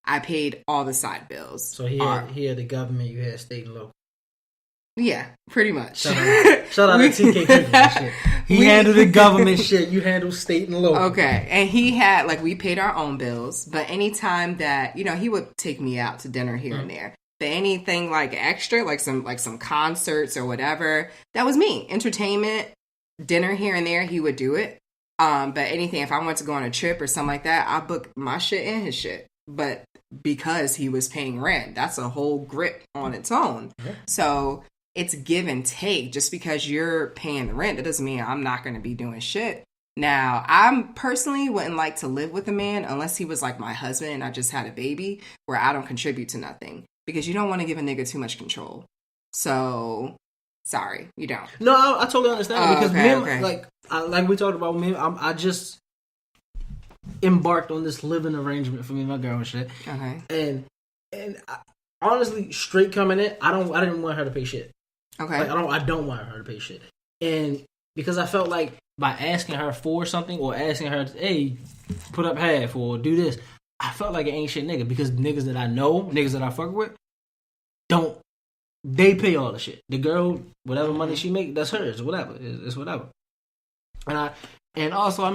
C: I paid all the side bills.
D: So he had the government, you had state and local.
C: Yeah, pretty much.
D: Shout out to TK shit. He handled the government shit. You handle state and local.
C: Okay, and he had we paid our own bills, but anytime that he would take me out to dinner here and there. But anything extra, some concerts or whatever, that was me. Entertainment, dinner here and there, he would do it. But anything, if I wanted to go on a trip or something like that, I booked my shit and his shit. But because he was paying rent, that's a whole grip on its own. Mm-hmm. So it's give and take. Just because you're paying the rent, that doesn't mean I'm not going to be doing shit. Now, I personally wouldn't like to live with a man unless he was like my husband and I just had a baby where I don't contribute to nothing. Because you don't want to give a nigga too much control. So... sorry, you don't.
D: No, I totally understand because like we talked about, I just embarked on this living arrangement for me and my girl and shit.
C: Okay.
D: And honestly, straight coming in, I didn't want her to pay shit.
C: Okay.
D: I don't want her to pay shit, and because I felt like by asking her for something or asking her, hey, put up half or do this, I felt like an ain't shit nigga because niggas that I know, niggas that I fuck with, they pay all the shit. The girl, whatever money she make, that's hers. Whatever, it's whatever. And also,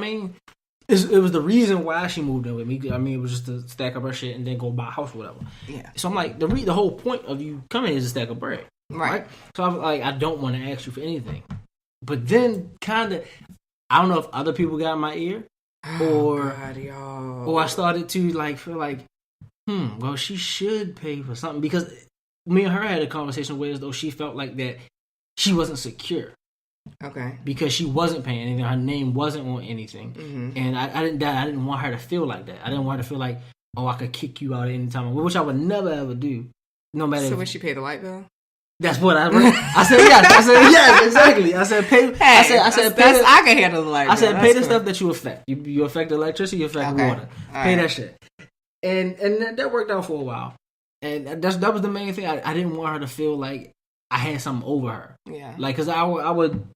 D: it was the reason why she moved in with me. It was just to stack up her shit and then go buy a house or whatever.
C: Yeah.
D: So I'm like, the whole point of you coming is to stack up bread, right? So I'm like, I don't want to ask you for anything. But then, kind of, I don't know if other people got in my ear, or I started to feel like, well, she should pay for something because me and her had a conversation where as though she felt like that she wasn't secure.
C: Okay.
D: Because she wasn't paying anything. Her name wasn't on anything. Mm-hmm. And I didn't want her to feel like that. I didn't want her to feel like, oh, I could kick you out at any time. Which I would never ever do. No matter.
C: So when she paid the light bill?
D: That's what I read. I said yes. I said yes, exactly. I said pay.
C: Hey,
D: I said
C: pay. I can handle the light bill.
D: I said pay the stuff that you affect. You affect electricity, you affect water. Pay that shit. And that worked out for a while. And that was the main thing. I didn't want her to feel like I had something over her.
C: Yeah.
D: Because I would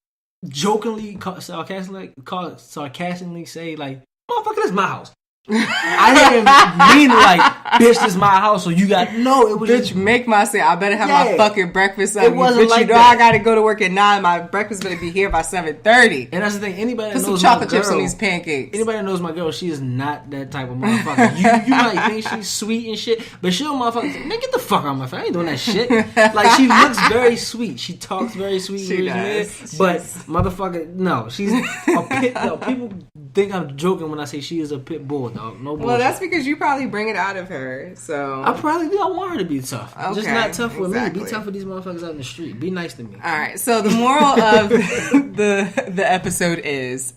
D: jokingly, sarcastically say, motherfucker, this is my house. I didn't mean like, bitch, this is my house, so you got no. It was
C: Bitch,
D: just,
C: make my say. I better have my fucking breakfast up.
D: It wasn't
C: bitch,
D: like
C: you know
D: that.
C: I gotta go to work at 9. My breakfast better be here by 7:30.
D: and that's the thing. Anybody that
C: Put some
D: knows
C: chocolate
D: my girl,
C: chips on these pancakes.
D: Anybody that knows my girl, she is not that type of motherfucker. you might think she's sweet and shit, but she'll motherfucker say, man, get the fuck out of my face. I ain't doing that shit. Like, she looks very sweet. She talks very sweet.
C: She does.
D: But motherfucker, no, she's a pit. No, people think I'm joking when I say she is a pit bull, dog. No bullshit.
C: Well, that's because you probably bring it out of her. So
D: I probably do. I want her to be tough.
C: Okay,
D: Just not tough with
C: exactly.
D: me. Be tough with these motherfuckers out in the street. Be nice to me.
C: All right. So the moral of the episode is,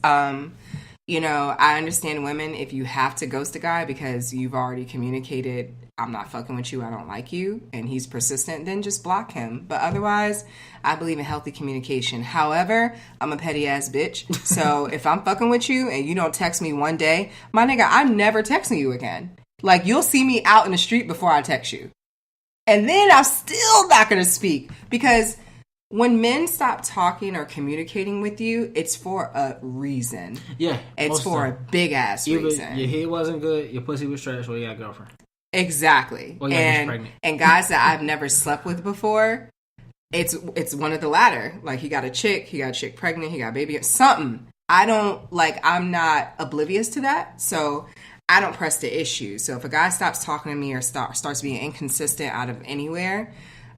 C: you know, I understand women if you have to ghost a guy because you've already communicated, I'm not fucking with you, I don't like you, and he's persistent, then just block him. But otherwise, I believe in healthy communication. However, I'm a petty ass bitch. So if I'm fucking with you and you don't text me one day, my nigga, I'm never texting you again. Like, you'll see me out in the street before I text you. And then I'm still not going to speak. Because when men stop talking or communicating with you, it's for a reason.
D: Yeah.
C: It's for a big ass reason.
D: Your head wasn't good, your pussy was trash, or you got a girlfriend.
C: Exactly.
D: Or you're pregnant.
C: And guys that I've never slept with before, it's one of the latter. Like, he got a chick pregnant, he got a baby, something. I'm not oblivious to that. So I don't press the issue. So if a guy stops talking to me or starts being inconsistent out of anywhere,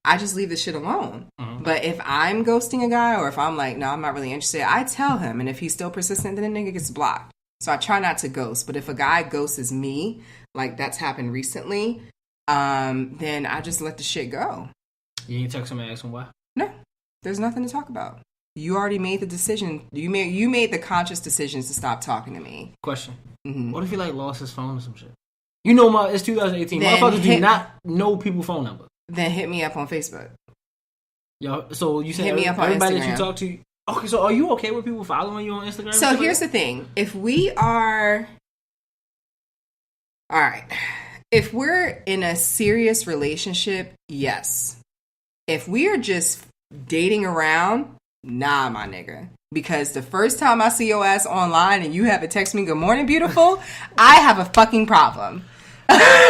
C: I just leave the shit alone. Mm-hmm. But if I'm ghosting a guy or if I'm like, no, I'm not really interested, I tell him. And if he's still persistent, then the nigga gets blocked. So I try not to ghost. But if a guy ghosts me, like that's happened recently, then I just let the shit go.
D: You ain't text him and ask him why?
C: No, there's nothing to talk about. You already made the decision. You made the conscious decisions to stop talking to me.
D: Question.
C: Mm-hmm.
D: What if he like lost his phone or some shit? You know, it's 2018.
C: Then
D: Motherfuckers do not know people's phone number.
C: Then hit me up on Facebook.
D: Yo, so you said
C: hit me up on
D: everybody
C: Instagram.
D: that you talk to. Okay, so are you okay with people following you on Instagram?
C: So here's the thing: if we are, all right, if we're in a serious relationship, yes. If we are just dating around, nah, my nigga. Because the first time I see your ass online and you haven't texted me good morning, beautiful, I have a fucking problem.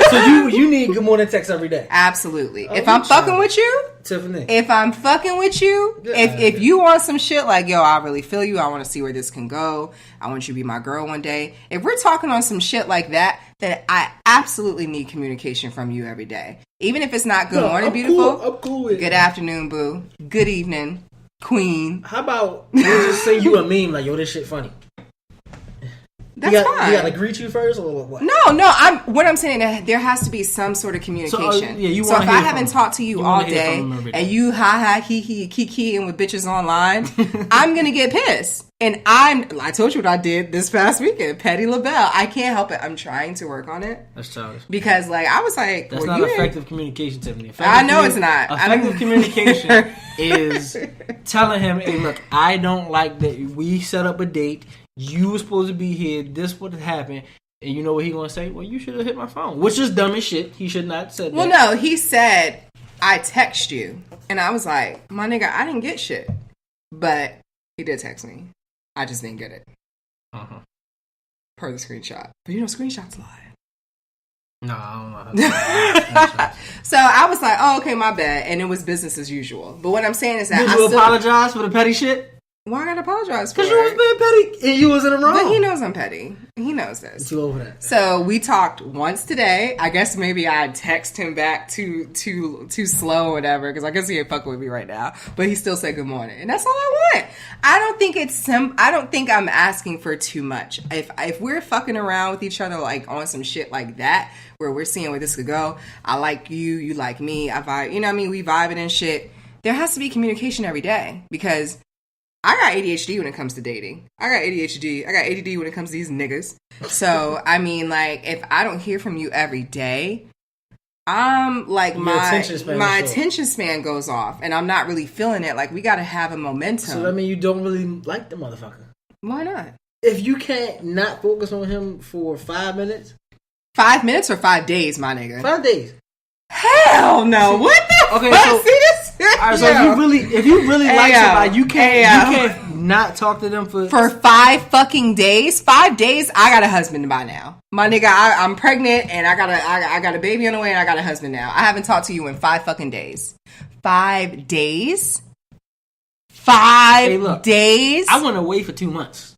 D: So you need good morning text every day.
C: Absolutely. If I'm fucking with you,
D: Tiffany.
C: If I'm fucking with you, if you want some shit like, yo, I really feel you, I want to see where this can go, I want you to be my girl one day. If we're talking on some shit like that, then I absolutely need communication from you every day. Even if it's not good morning, beautiful.
D: I'm cool with it.
C: Good afternoon, boo. Good evening, queen.
D: How about you just say you a meme like, yo, this shit funny?
C: That's fine.
D: You gotta greet you first or what?
C: No. What I'm saying is there has to be some sort of communication. So if I haven't talked to you all day and you hee kikiing with bitches online, I'm gonna get pissed. And I told you what I did this past weekend, Petty LaBelle. I can't help it. I'm trying to work on it.
D: That's childish.
C: Because I was like,
D: that's not effective communication, Tiffany.
C: I know it's not.
D: Effective communication is telling him, hey, look, I don't like that we set up a date. You were supposed to be here. This would happen. And you know what he gonna say? Well, you should have hit my phone. Which is dumb as shit. He should not have said that.
C: Well, no. He said, I text you. And I was like, my nigga, I didn't get shit. But he did text me. I just didn't get it.
D: Uh-huh.
C: Per the screenshot. But screenshots lie.
D: No, I don't know.
C: So I was like, oh, okay, my bad. And it was business as usual. But what I'm saying is that
D: Did you apologize for the petty shit?
C: Why I gotta apologize for it?
D: Because you was being petty and you was in the wrong.
C: But he knows I'm petty. He knows this.
D: You over that.
C: So we talked once today. I guess maybe I text him back too slow or whatever, because I guess he ain't fucking with me right now. But he still said good morning, and that's all I want. I don't think I'm asking for too much. If we're fucking around with each other like on some shit like that, where we're seeing where this could go, I like you, you like me, I vibe. You know what I mean? We vibing and shit. There has to be communication every day, because I got ADHD when it comes to dating. I got ADHD. I got ADD when it comes to these niggas. So, I mean, like, if I don't hear from you every day, I'm like, my attention span goes off, and I'm not really feeling it. Like, we got to have a momentum.
D: So that means you don't really like the motherfucker.
C: Why not?
D: If you can't not focus on him for 5 minutes.
C: 5 minutes or 5 days, my nigga?
D: 5 days.
C: Hell no. What the fuck?
D: So,
C: See this?
D: Alright, so if you really like somebody, you can't not talk to them for
C: 5 fucking days. 5 days. I got a husband by now, my nigga. I'm pregnant and I got a baby on the way and I got a husband now. I haven't talked to you in 5 fucking days. 5 days. 5 days.
D: I went away for 2 months.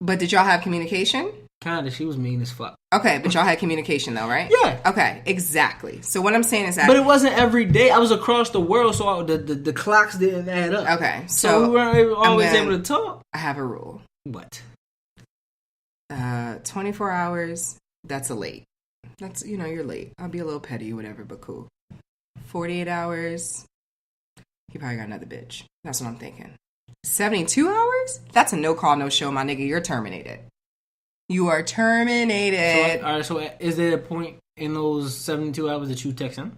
C: But did y'all have communication?
D: Kinda. She was mean as fuck.
C: Okay, but y'all had communication though, right?
D: Yeah.
C: Okay, exactly. So what I'm saying is that...
D: But it wasn't every day. I was across the world, so the clocks didn't add up.
C: Okay,
D: so we weren't always able to talk.
C: I have a rule.
D: What?
C: 24 hours, that's a late. That's, you're late. I'll be a little petty or whatever, but cool. 48 hours, he probably got another bitch. That's what I'm thinking. 72 hours? That's a no call, no show, my nigga. You're terminated. You are terminated.
D: So, all right, so is there a point in those 72 hours that you text him?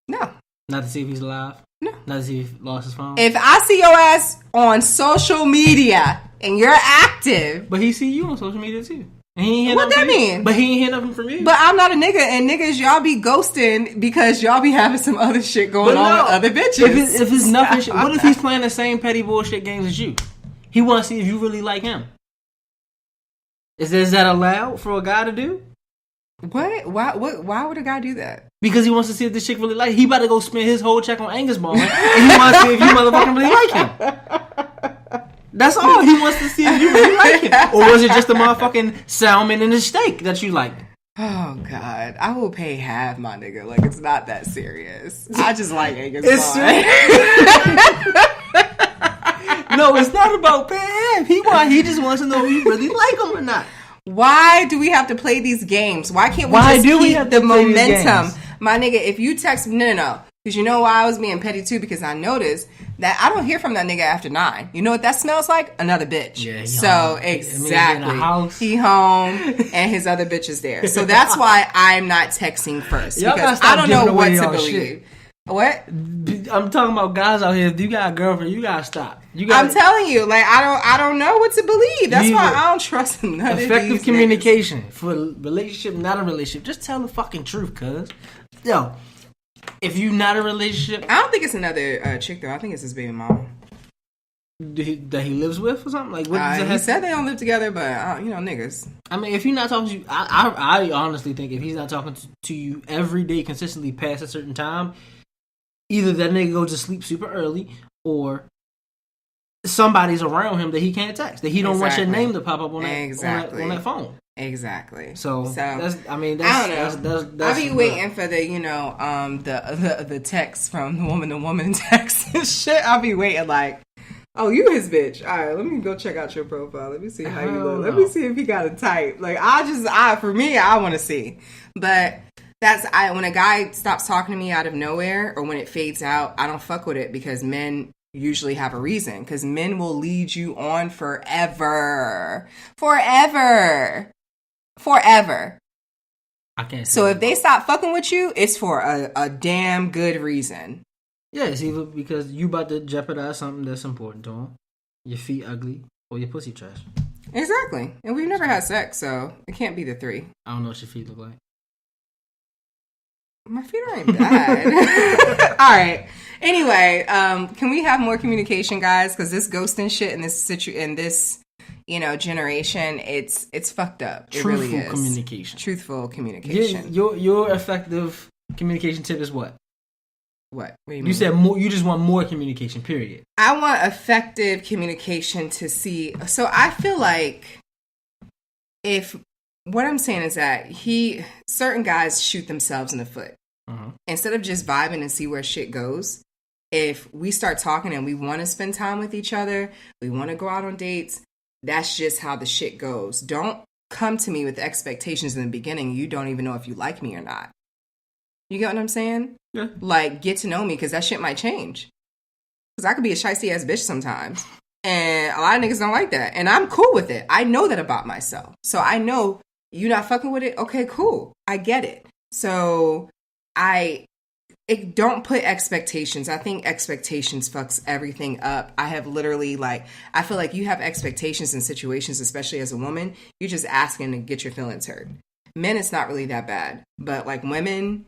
C: No.
D: Not to see if he's alive?
C: No.
D: Not to see if he lost his phone?
C: If I see your ass on social media and you're active...
D: But he see you on social media too. And he ain't
C: what that mean?
D: But he ain't hear nothing from you.
C: But I'm not a nigga, and niggas, y'all be ghosting because y'all be having some other shit going on with other bitches.
D: If it's nothing shit, what if he's playing the same petty bullshit games as you? He want to see if you really like him. Is that allowed for a guy to do?
C: What? Why would a guy do that?
D: Because he wants to see if this chick really like him. He about to go spend his whole check on Angus Ball, and he wants to see if you motherfucking really like him. That's all. He wants to see if you really like him. Or was it just the motherfucking salmon and the steak that you like?
C: Oh, God. I will pay half, my nigga. Like, it's not that serious. I just like Angus Ball.
D: No, it's not about paying half. He just wants to know if you really like him or not.
C: Why do we have to play these games? Why can't we just keep the momentum? My nigga, if you text me, no. Because you know why I was being petty too? Because I noticed that I don't hear from that nigga after 9. You know what that smells like? Another bitch.
D: Yeah,
C: so
D: home.
C: Exactly. He home and his other bitch is there. So that's why I'm not texting first.
D: Y'all
C: because I don't know what to believe.
D: Shit.
C: What?
D: I'm talking about guys out here. If you got a girlfriend, you gotta stop.
C: I'm telling you, like I don't know what to believe. That's why I don't trust none of these
D: effective communication niggas. For a relationship, not a relationship. Just tell the fucking truth, cuz. Yo, if you not a relationship,
C: I don't think it's another chick though. I think it's his baby mama
D: that he lives with or something. Like what?
C: He said they don't live together, but niggas.
D: I mean, if you're not talking to you, I honestly think if he's not talking to you every day consistently past a certain time, either that nigga goes to sleep super early or somebody's around him that he can't text, that he don't want your name to pop up on that phone.
C: Exactly.
D: So that's, I don't know.
C: I'll be waiting for the the text from the woman to woman text and shit. I'll be waiting like, oh, you his bitch. All right, let me go check out your profile. Let me see how you look. Let me see if he got a type. Like for me, I want to see. But when a guy stops talking to me out of nowhere or when it fades out, I don't fuck with it because men usually have a reason. Because men will lead you on forever.
D: I can't.
C: So if they stop fucking with you, it's for a damn good reason.
D: Yeah, it's either because you about to jeopardize something that's important to them, your feet ugly, or your pussy trash.
C: Exactly. And we've never had sex, so it can't be the 3.
D: I don't know what your feet look like.
C: My feet aren't bad. All right. Anyway, can we have more communication, guys? Because this ghosting shit in this generation, it's fucked up. It really is. Truthful communication.
D: Your effective communication tip is what?
C: What do you
D: mean?
C: You
D: said more. You just want more communication. Period.
C: I want effective communication to see. So I feel like what I'm saying is that certain guys shoot themselves in the foot. Uh-huh. Instead of just vibing and see where shit goes, if we start talking and we want to spend time with each other, we want to go out on dates, that's just how the shit goes. Don't come to me with expectations in the beginning. You don't even know if you like me or not. You get what I'm saying?
D: Yeah.
C: Like, get to know me because that shit might change. Because I could be a shysty ass bitch sometimes. And a lot of niggas don't like that. And I'm cool with it. I know that about myself. So I know you not fucking with it. Okay, cool. I get it. So don't put expectations. I think expectations fucks everything up. I have literally I feel like you have expectations in situations, especially as a woman. You're just asking to get your feelings hurt. Men, it's not really that bad. But like women,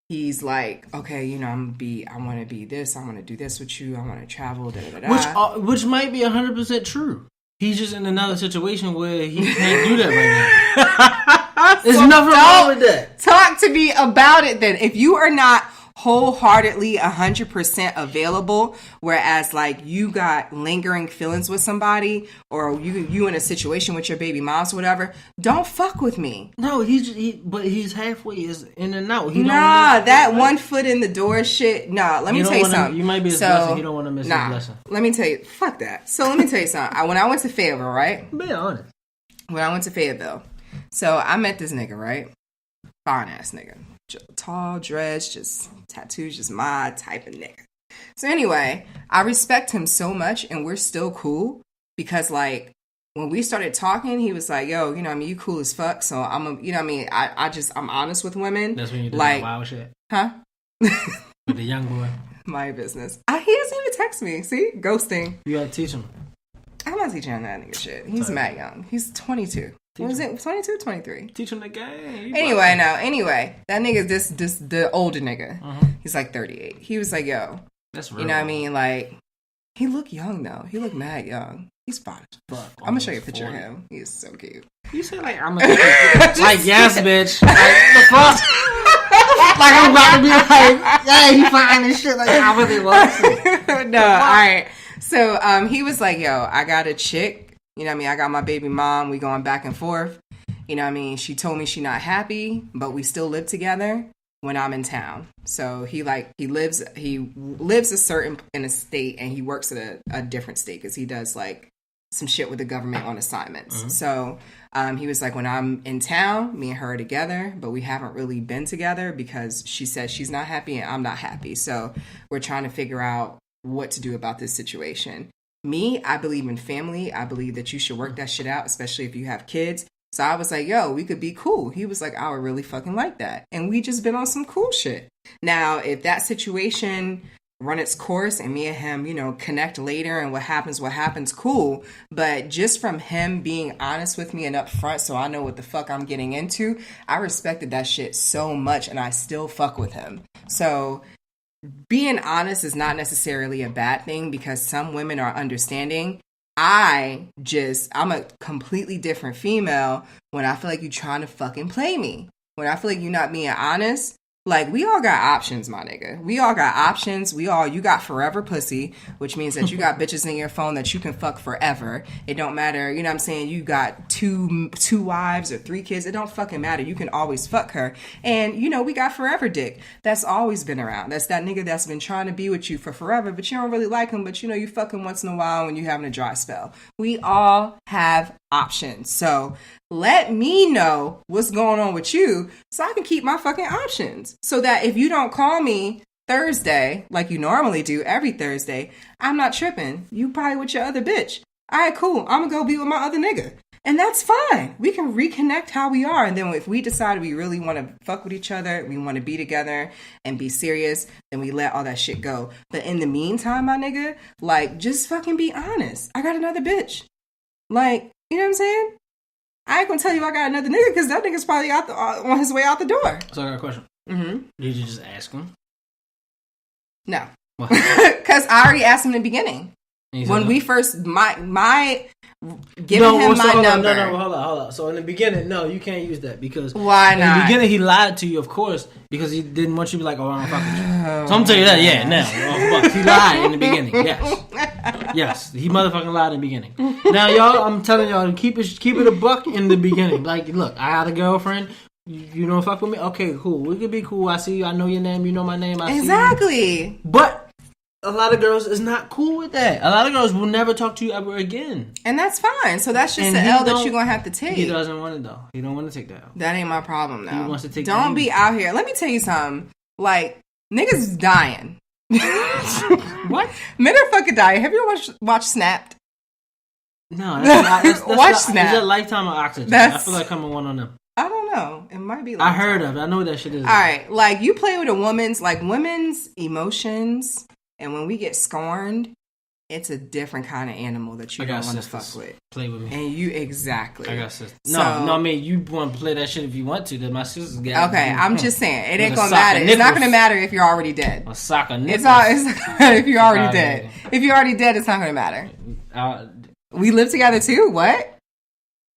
C: he's like, okay, you know, I want to be this, I want to do this with you, I want to travel, da da da.
D: Which might be 100% true. He's just in another situation where he can't do that right now. There's nothing wrong with that.
C: Talk to me about it then. If you are not wholeheartedly 100% available, whereas like you got lingering feelings with somebody, or you in a situation with your baby moms or whatever, don't fuck with me.
D: No, but he's halfway is in and out.
C: That 1 foot in the door shit. Nah, let me tell you something.
D: You might be his blessing. You don't want to miss his blessing.
C: Let me tell you, fuck that. So let me tell you something. When I went to Fayetteville, right?
D: Be honest.
C: When I went to Fayetteville, so I met this nigga, right? Fine ass nigga. Tall, dreads, just tattoos, just my type of nigga. So anyway, I respect him so much, and we're still cool because like when we started talking, he was like, "Yo, you know, what I mean, you cool as fuck." So you know, what I mean, I'm honest with women.
D: That's when you did
C: like,
D: that wild shit,
C: huh?
D: With the young boy.
C: My business. He doesn't even text me. See, ghosting.
D: You gotta teach him.
C: I'm not teaching him that nigga shit. He's mad young. He's 22. What was it? 22, 23?
D: Teach him the game.
C: Anyway, that nigga, this the older nigga.
D: Uh-huh.
C: He's like 38. He was like, yo.
D: That's real.
C: You know what I mean? Like, he look young though. He look mad young. He's fine as fuck. I'm gonna show you a picture of him. He is so cute.
D: You say like, I'm gonna like, yes, bitch. Like, the fuck? Like, I'm about to be like, yeah, he fine and shit. Like, I really love it.
C: No, alright. So, he was like, yo, I got a chick. You know what I mean? I got my baby mom. We going back and forth. You know what I mean? She told me she not happy, but we still live together when I'm in town. So he lives in a state, and he works at a different state because he does like some shit with the government on assignments. Mm-hmm. So he was like, when I'm in town, me and her are together, but we haven't really been together because she says she's not happy and I'm not happy. So we're trying to figure out what to do about this situation. Me, I believe in family. I believe that you should work that shit out, especially if you have kids. So I was like, yo, we could be cool. He was like, I would really fucking like that. And we just been on some cool shit. Now, if that situation run its course and me and him, you know, connect later and what happens, cool. But just from him being honest with me and upfront so I know what the fuck I'm getting into, I respected that shit so much and I still fuck with him. So being honest is not necessarily a bad thing because some women are understanding. I'm a completely different female when I feel like you're trying to fucking play me. When I feel like you're not being honest. Like, we all got options, my nigga. We all got options. You got forever pussy, which means that you got bitches in your phone that you can fuck forever. It don't matter, you know what I'm saying? You got two wives or 3 kids. It don't fucking matter. You can always fuck her. And, you know, we got forever dick. That's always been around. That's that nigga that's been trying to be with you for forever, but you don't really like him, but, you know, you fuck him once in a while when you're having a dry spell. We all have options. So let me know what's going on with you so I can keep my fucking options. So that if you don't call me Thursday, like you normally do every Thursday, I'm not tripping. You probably with your other bitch. All right, cool. I'm going to go be with my other nigga. And that's fine. We can reconnect how we are. And then if we decide we really want to fuck with each other, we want to be together and be serious, then we let all that shit go. But in the meantime, my nigga, like, just fucking be honest. I got another bitch. Like, you know what I'm saying? I ain't gonna tell you I got another nigga because that nigga's probably on his way out the door.
D: So I got a question. Mm-hmm. Did you just ask him?
C: No. Because I already asked him in the beginning. When we first, my giving him my number.
D: No, hold on. So in the beginning, no, you can't use that because
C: why not?
D: In the beginning, he lied to you, of course, because he didn't want you to be like, oh, I don't fuck with you. So I'm gonna tell you that, yeah, now. He lied in the beginning, yes. He motherfucking lied in the beginning. Now, y'all, I'm telling y'all to keep it a buck in the beginning. Like, look, I got a girlfriend. You don't fuck with me? Okay, cool. We could be cool. I see you. I know your name. You know my name. I see you.
C: Exactly.
D: But a lot of girls is not cool with that. A lot of girls will never talk to you ever again. And
C: that's fine. So that's just an L that you're going to have to take.
D: He doesn't want it, though. He don't want to take that L.
C: That ain't my problem, though.
D: He wants to take
C: Don't be out here. Let me tell you something. Like, niggas is dying.
D: What?
C: Men are fucking dying. Have you ever watched Snapped?
D: No. That's
C: Watch Snap.
D: Is that Lifetime or Oxygen? I feel like I'm one on them.
C: I don't know. It might be
D: Lifetime. I heard of it. I know what that shit is.
C: All right. Like, you play with women's emotions. And when we get scorned, it's a different kind of animal that you don't want to fuck with.
D: Play with me.
C: And you, exactly.
D: I got sisters. No, I mean, you want to play that shit if you want to. That my sisters got.
C: Okay, I'm just saying. It ain't going to matter. It's not going to matter if you're already dead.
D: A sock of nipples.
C: It's not if you're already dead. If you're already dead, it's not going to matter. We live together too? What?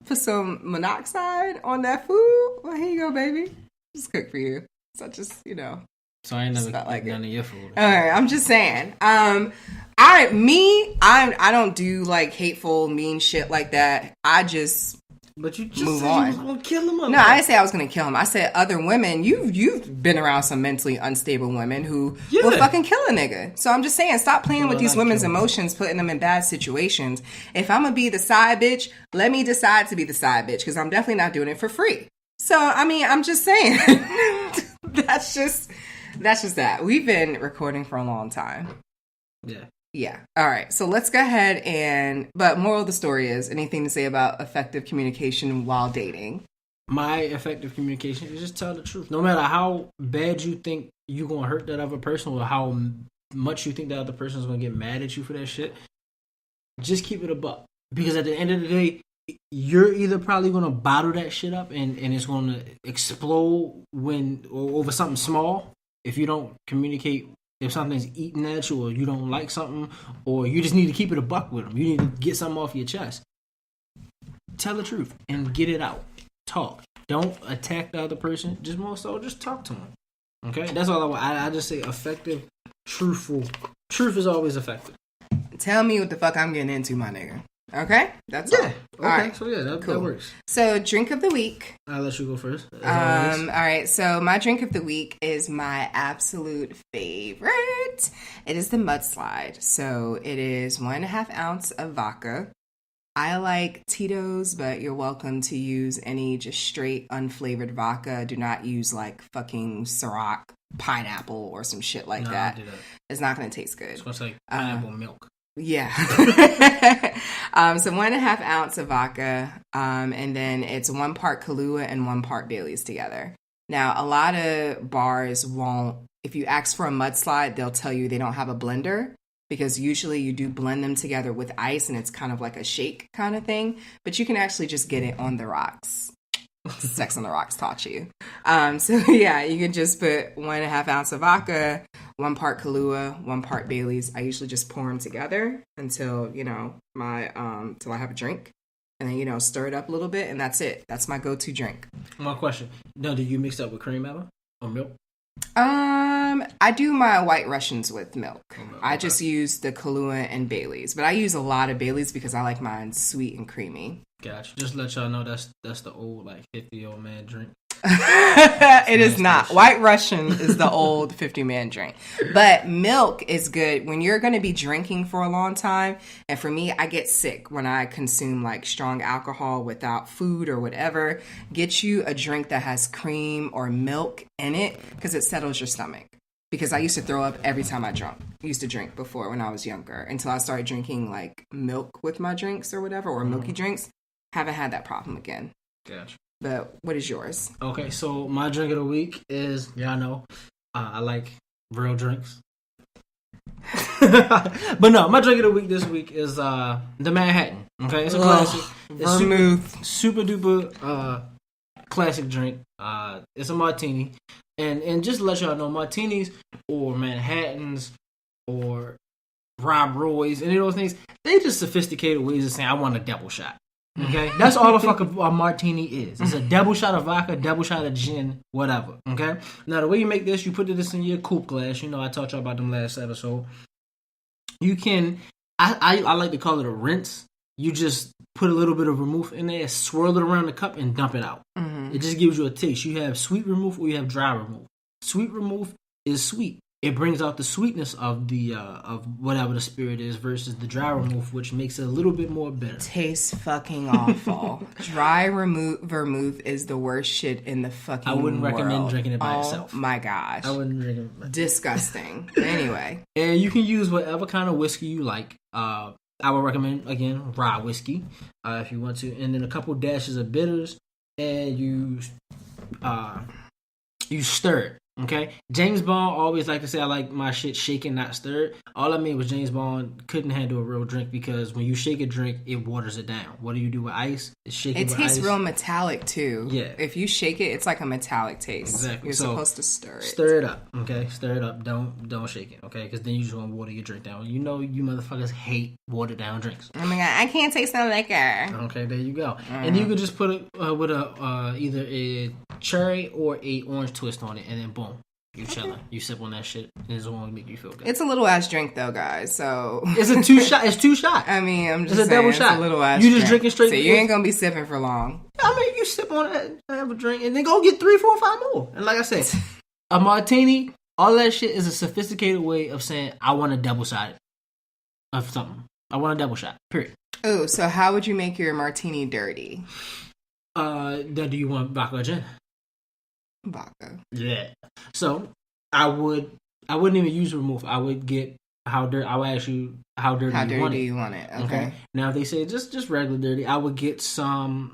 C: Put some monoxide on that food? Well, here you go, baby. Just cook for you. So just,
D: So I ain't never
C: like
D: none of your food.
C: All right, I'm just saying. I don't do like hateful, mean shit like that. I just
D: But you just
C: move
D: said
C: on.
D: you was gonna kill him.
C: No, I didn't say I was gonna kill him. I said other women. You've been around some mentally unstable women who will fucking kill a nigga. So I'm just saying, stop playing with these women's emotions, putting them in bad situations. If I'm gonna be the side bitch, let me decide to be the side bitch, because I'm definitely not doing it for free. So I mean, I'm just saying. That's just that. We've been recording for a long time. Yeah. All right. So let's go ahead but moral of the story is, anything to say about effective communication while dating?
D: My effective communication is just tell the truth. No matter how bad you think you're going to hurt that other person, or how much you think that other person is going to get mad at you for that shit, just keep it a buck. Because at the end of the day, you're either probably going to bottle that shit up and it's going to explode over something small if you don't communicate. If something's eating at you, or you don't like something, or you just need to keep it a buck with them, you need to get something off your chest. Tell the truth and get it out. Talk. Don't attack the other person. Just more so, just talk to them. Okay? That's all I want. I just say effective, truthful. Truth is always effective.
C: Tell me what the fuck I'm getting into, my nigga. Okay? That's all.
D: Okay.
C: All right.
D: So that works.
C: So, drink of the week.
D: I'll let you go first.
C: All right. So, my drink of the week is my absolute favorite. It is the mudslide. So, it is 1.5 ounce of vodka. I like Tito's, but you're welcome to use any just straight unflavored vodka. Do not use like fucking Ciroc pineapple or some shit like that.
D: I'll do that.
C: It's not going to taste good.
D: It's going to say pineapple milk.
C: Yeah. So 1.5 ounce of vodka, and then it's 1 part Kahlua and 1 part Bailey's together. Now, a lot of bars won't, if you ask for a mudslide, they'll tell you they don't have a blender, because usually you do blend them together with ice and it's kind of like a shake kind of thing, but you can actually just get it on the rocks. Sex on the Rocks taught you. So yeah, you can just put 1.5 ounce of vodka, 1 part Kahlua, 1 part Bailey's. I usually just pour them together until, till I have a drink, and then, stir it up a little bit, and that's it. That's my go-to drink.
D: One question. No, do you mix that with cream ever or milk?
C: I do my White Russians with milk. I just use the Kahlua and Bailey's, but I use a lot of Bailey's because I like mine sweet and creamy.
D: Gotcha. Just let y'all know that's the old 50-year-old man drink.
C: It is not. White Russian is the old 50-man drink. But milk is good when you're going to be drinking for a long time. And for me, I get sick when I consume strong alcohol without food or whatever. Get you a drink that has cream or milk in it, because it settles your stomach. Because I used to throw up every time I used to drink before when I was younger, until I started drinking milk with my drinks or whatever, or milky drinks. Haven't had that problem again.
D: Gotcha.
C: But what is yours?
D: Okay, so my drink of the week is, y'all know, I like real drinks. But no, my drink of the week this week is the Manhattan. Okay, it's a classic.
C: Vermouth.
D: Super duper classic drink. It's a martini. And just to let y'all know, martinis or Manhattans or Rob Roy's, any of those things, they just sophisticated ways of saying, I want a double shot. Okay? That's all the fuck a martini is. It's a double shot of vodka, double shot of gin, whatever. Okay? Now, the way you make this, you put this in your coupe glass. I taught y'all about them last episode. You can, I like to call it a rinse. You just put a little bit of vermouth in there, swirl it around the cup, and dump it out. Mm-hmm. It just gives you a taste. You have sweet vermouth or you have dry vermouth. Sweet vermouth is sweet. It brings out the sweetness of the of whatever the spirit is, versus the dry vermouth, which makes it a little bit more bitter.
C: Tastes fucking awful. Dry vermouth is the worst shit in the fucking world.
D: I wouldn't recommend drinking it by itself.
C: Oh my gosh.
D: I wouldn't drink it by itself.
C: Disgusting. Anyway.
D: And you can use whatever kind of whiskey you like. I would recommend, again, rye whiskey if you want to. And then a couple dashes of bitters. And you stir it. Okay, James Bond always like to say I like my shit shaken, not stirred. All I mean was James Bond couldn't handle a real drink because when you shake a drink, it waters it down. What do you do with ice? It's shaken with ice.
C: It tastes real metallic too.
D: Yeah.
C: If you shake it, it's like a metallic taste.
D: Exactly.
C: You're supposed to stir it.
D: Stir it up, okay? Stir it up. Don't shake it, okay? Because then you just want to water your drink down. You know you motherfuckers hate watered down drinks.
C: Oh my god, I can't taste no liquor.
D: Okay, there you go. And you could just put it with a either a cherry or a orange twist on it, and then boom. You chilling. You sip on that shit, and it's going to make you feel good.
C: It's a little ass drink though, guys. So
D: it's a 2 shot. It's 2 shots.
C: I mean, I'm just
D: it's a
C: saying,
D: double shot.
C: It's a little ass.
D: You just drinking straight.
C: So you ain't gonna be sipping for long.
D: I mean, you sip on it, have a drink, and then go get 3, 4, 5 more. And like I said, a martini, all that shit is a sophisticated way of saying I want a double shot of something. I want a double shot. Period.
C: Oh, so how would you make your martini dirty?
D: Then do you want vodka or gin?
C: Vodka.
D: Yeah. So I wouldn't even use vermouth. I would get how dirty. I would ask you how dirty do you want it.
C: Okay.
D: Now if they say just regular dirty, I would get some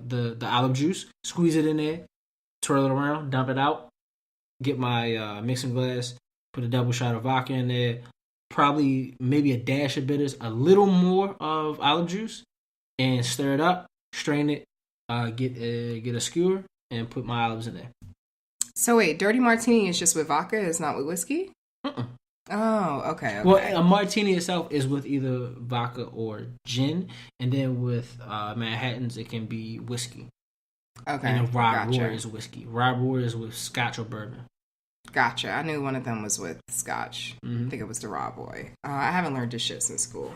D: the olive juice, squeeze it in there, twirl it around, dump it out. Get my mixing glass, put a double shot of vodka in there, probably maybe a dash of bitters, a little more of olive juice, and stir it up. Strain it. Get a skewer and put my olives in there.
C: So wait, dirty martini is just with vodka? It's not with whiskey? Oh, okay.
D: Well, a martini itself is with either vodka or gin, and then with Manhattans it can be whiskey.
C: Okay.
D: And Rob Roy is whiskey. Rob Roy is with scotch or bourbon.
C: Gotcha. I knew one of them was with scotch.
D: Mm-hmm.
C: I think it was the Rob Roy. I haven't learned this shit since school.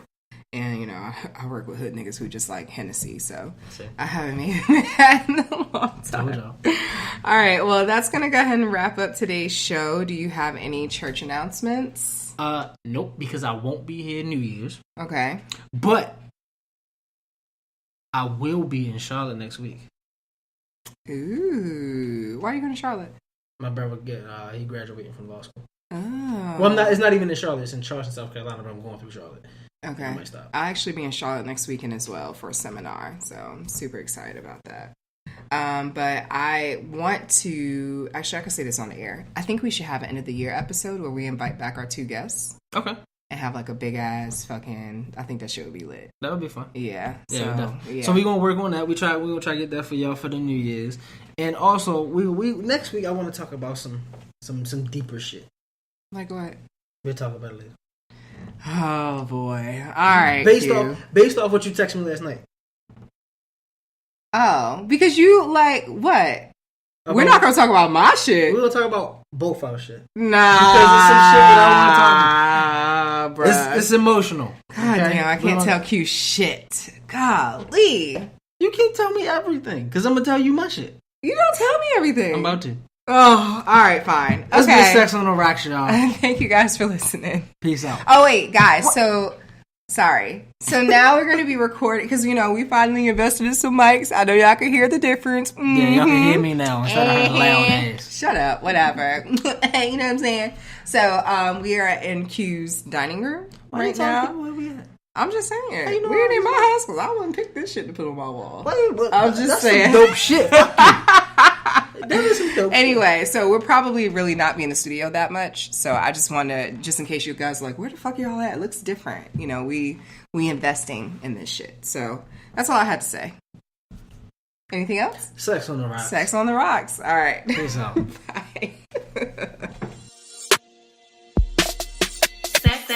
C: And, you know, I work with hood niggas who just like Hennessy, so I haven't made that in a long time. All right, well, that's going to go ahead and wrap up today's show. Do you have any church announcements?
D: Nope, because I won't be here New Year's.
C: Okay.
D: But I will be in Charlotte next week.
C: Ooh. Why are you going to Charlotte?
D: My brother, he graduating from law school.
C: Oh.
D: Well, it's not even in Charlotte. It's in Charleston, South Carolina, but I'm going through Charlotte.
C: Okay.
D: I might stop.
C: I'll actually be in Charlotte next weekend as well for a seminar, so I'm super excited about that. But I want to... Actually, I can say this on the air. I think we should have an end of the year episode where we invite back our 2 guests.
D: Okay.
C: And have like a big ass fucking... I think that shit would be lit.
D: That would be fun.
C: Yeah.
D: So we're going to work on that. We're going to try to get that for y'all for the New Year's. And also, we next week I want to talk about some deeper shit.
C: Like what?
D: We'll talk about it later.
C: Oh boy! All right.
D: Based off what you texted me last night.
C: Oh, because you like what? We're not gonna talk about my shit.
D: We're gonna talk about both our shit.
C: Nah,
D: because it's some shit that I want to talk
C: about.
D: It's emotional.
C: God damn, I can't tell Q shit. Golly,
D: you can't tell me everything because I'm gonna tell you my shit.
C: You don't tell me everything.
D: I'm about to.
C: Oh, all right, fine.
D: Let's get Sex on the Rocks, y'all.
C: Thank you guys for listening.
D: Peace out.
C: Oh, wait, guys. So, sorry. So now we're going to be recording because, you know, we finally invested in some mics. I know y'all can hear the difference. Mm-hmm.
D: Yeah, y'all can hear me now instead of her loud ass.
C: Shut up. Whatever. You know what I'm saying? So, we are in Q's dining room right now.
D: Where we at?
C: I'm just saying. We ain't in my house because I wouldn't pick this shit to put on my wall. I'm just saying.
D: Some dope shit. That is some dope
C: anyway, so we'll probably really not be in the studio that much. So I just want to, just in case you guys are like, where the fuck y'all at? It looks different. You know, we investing in this shit. So that's all I had to say. Anything else?
D: Sex on the Rocks.
C: Sex on the Rocks. All right.
D: Peace out.
C: Bye.
A: Sex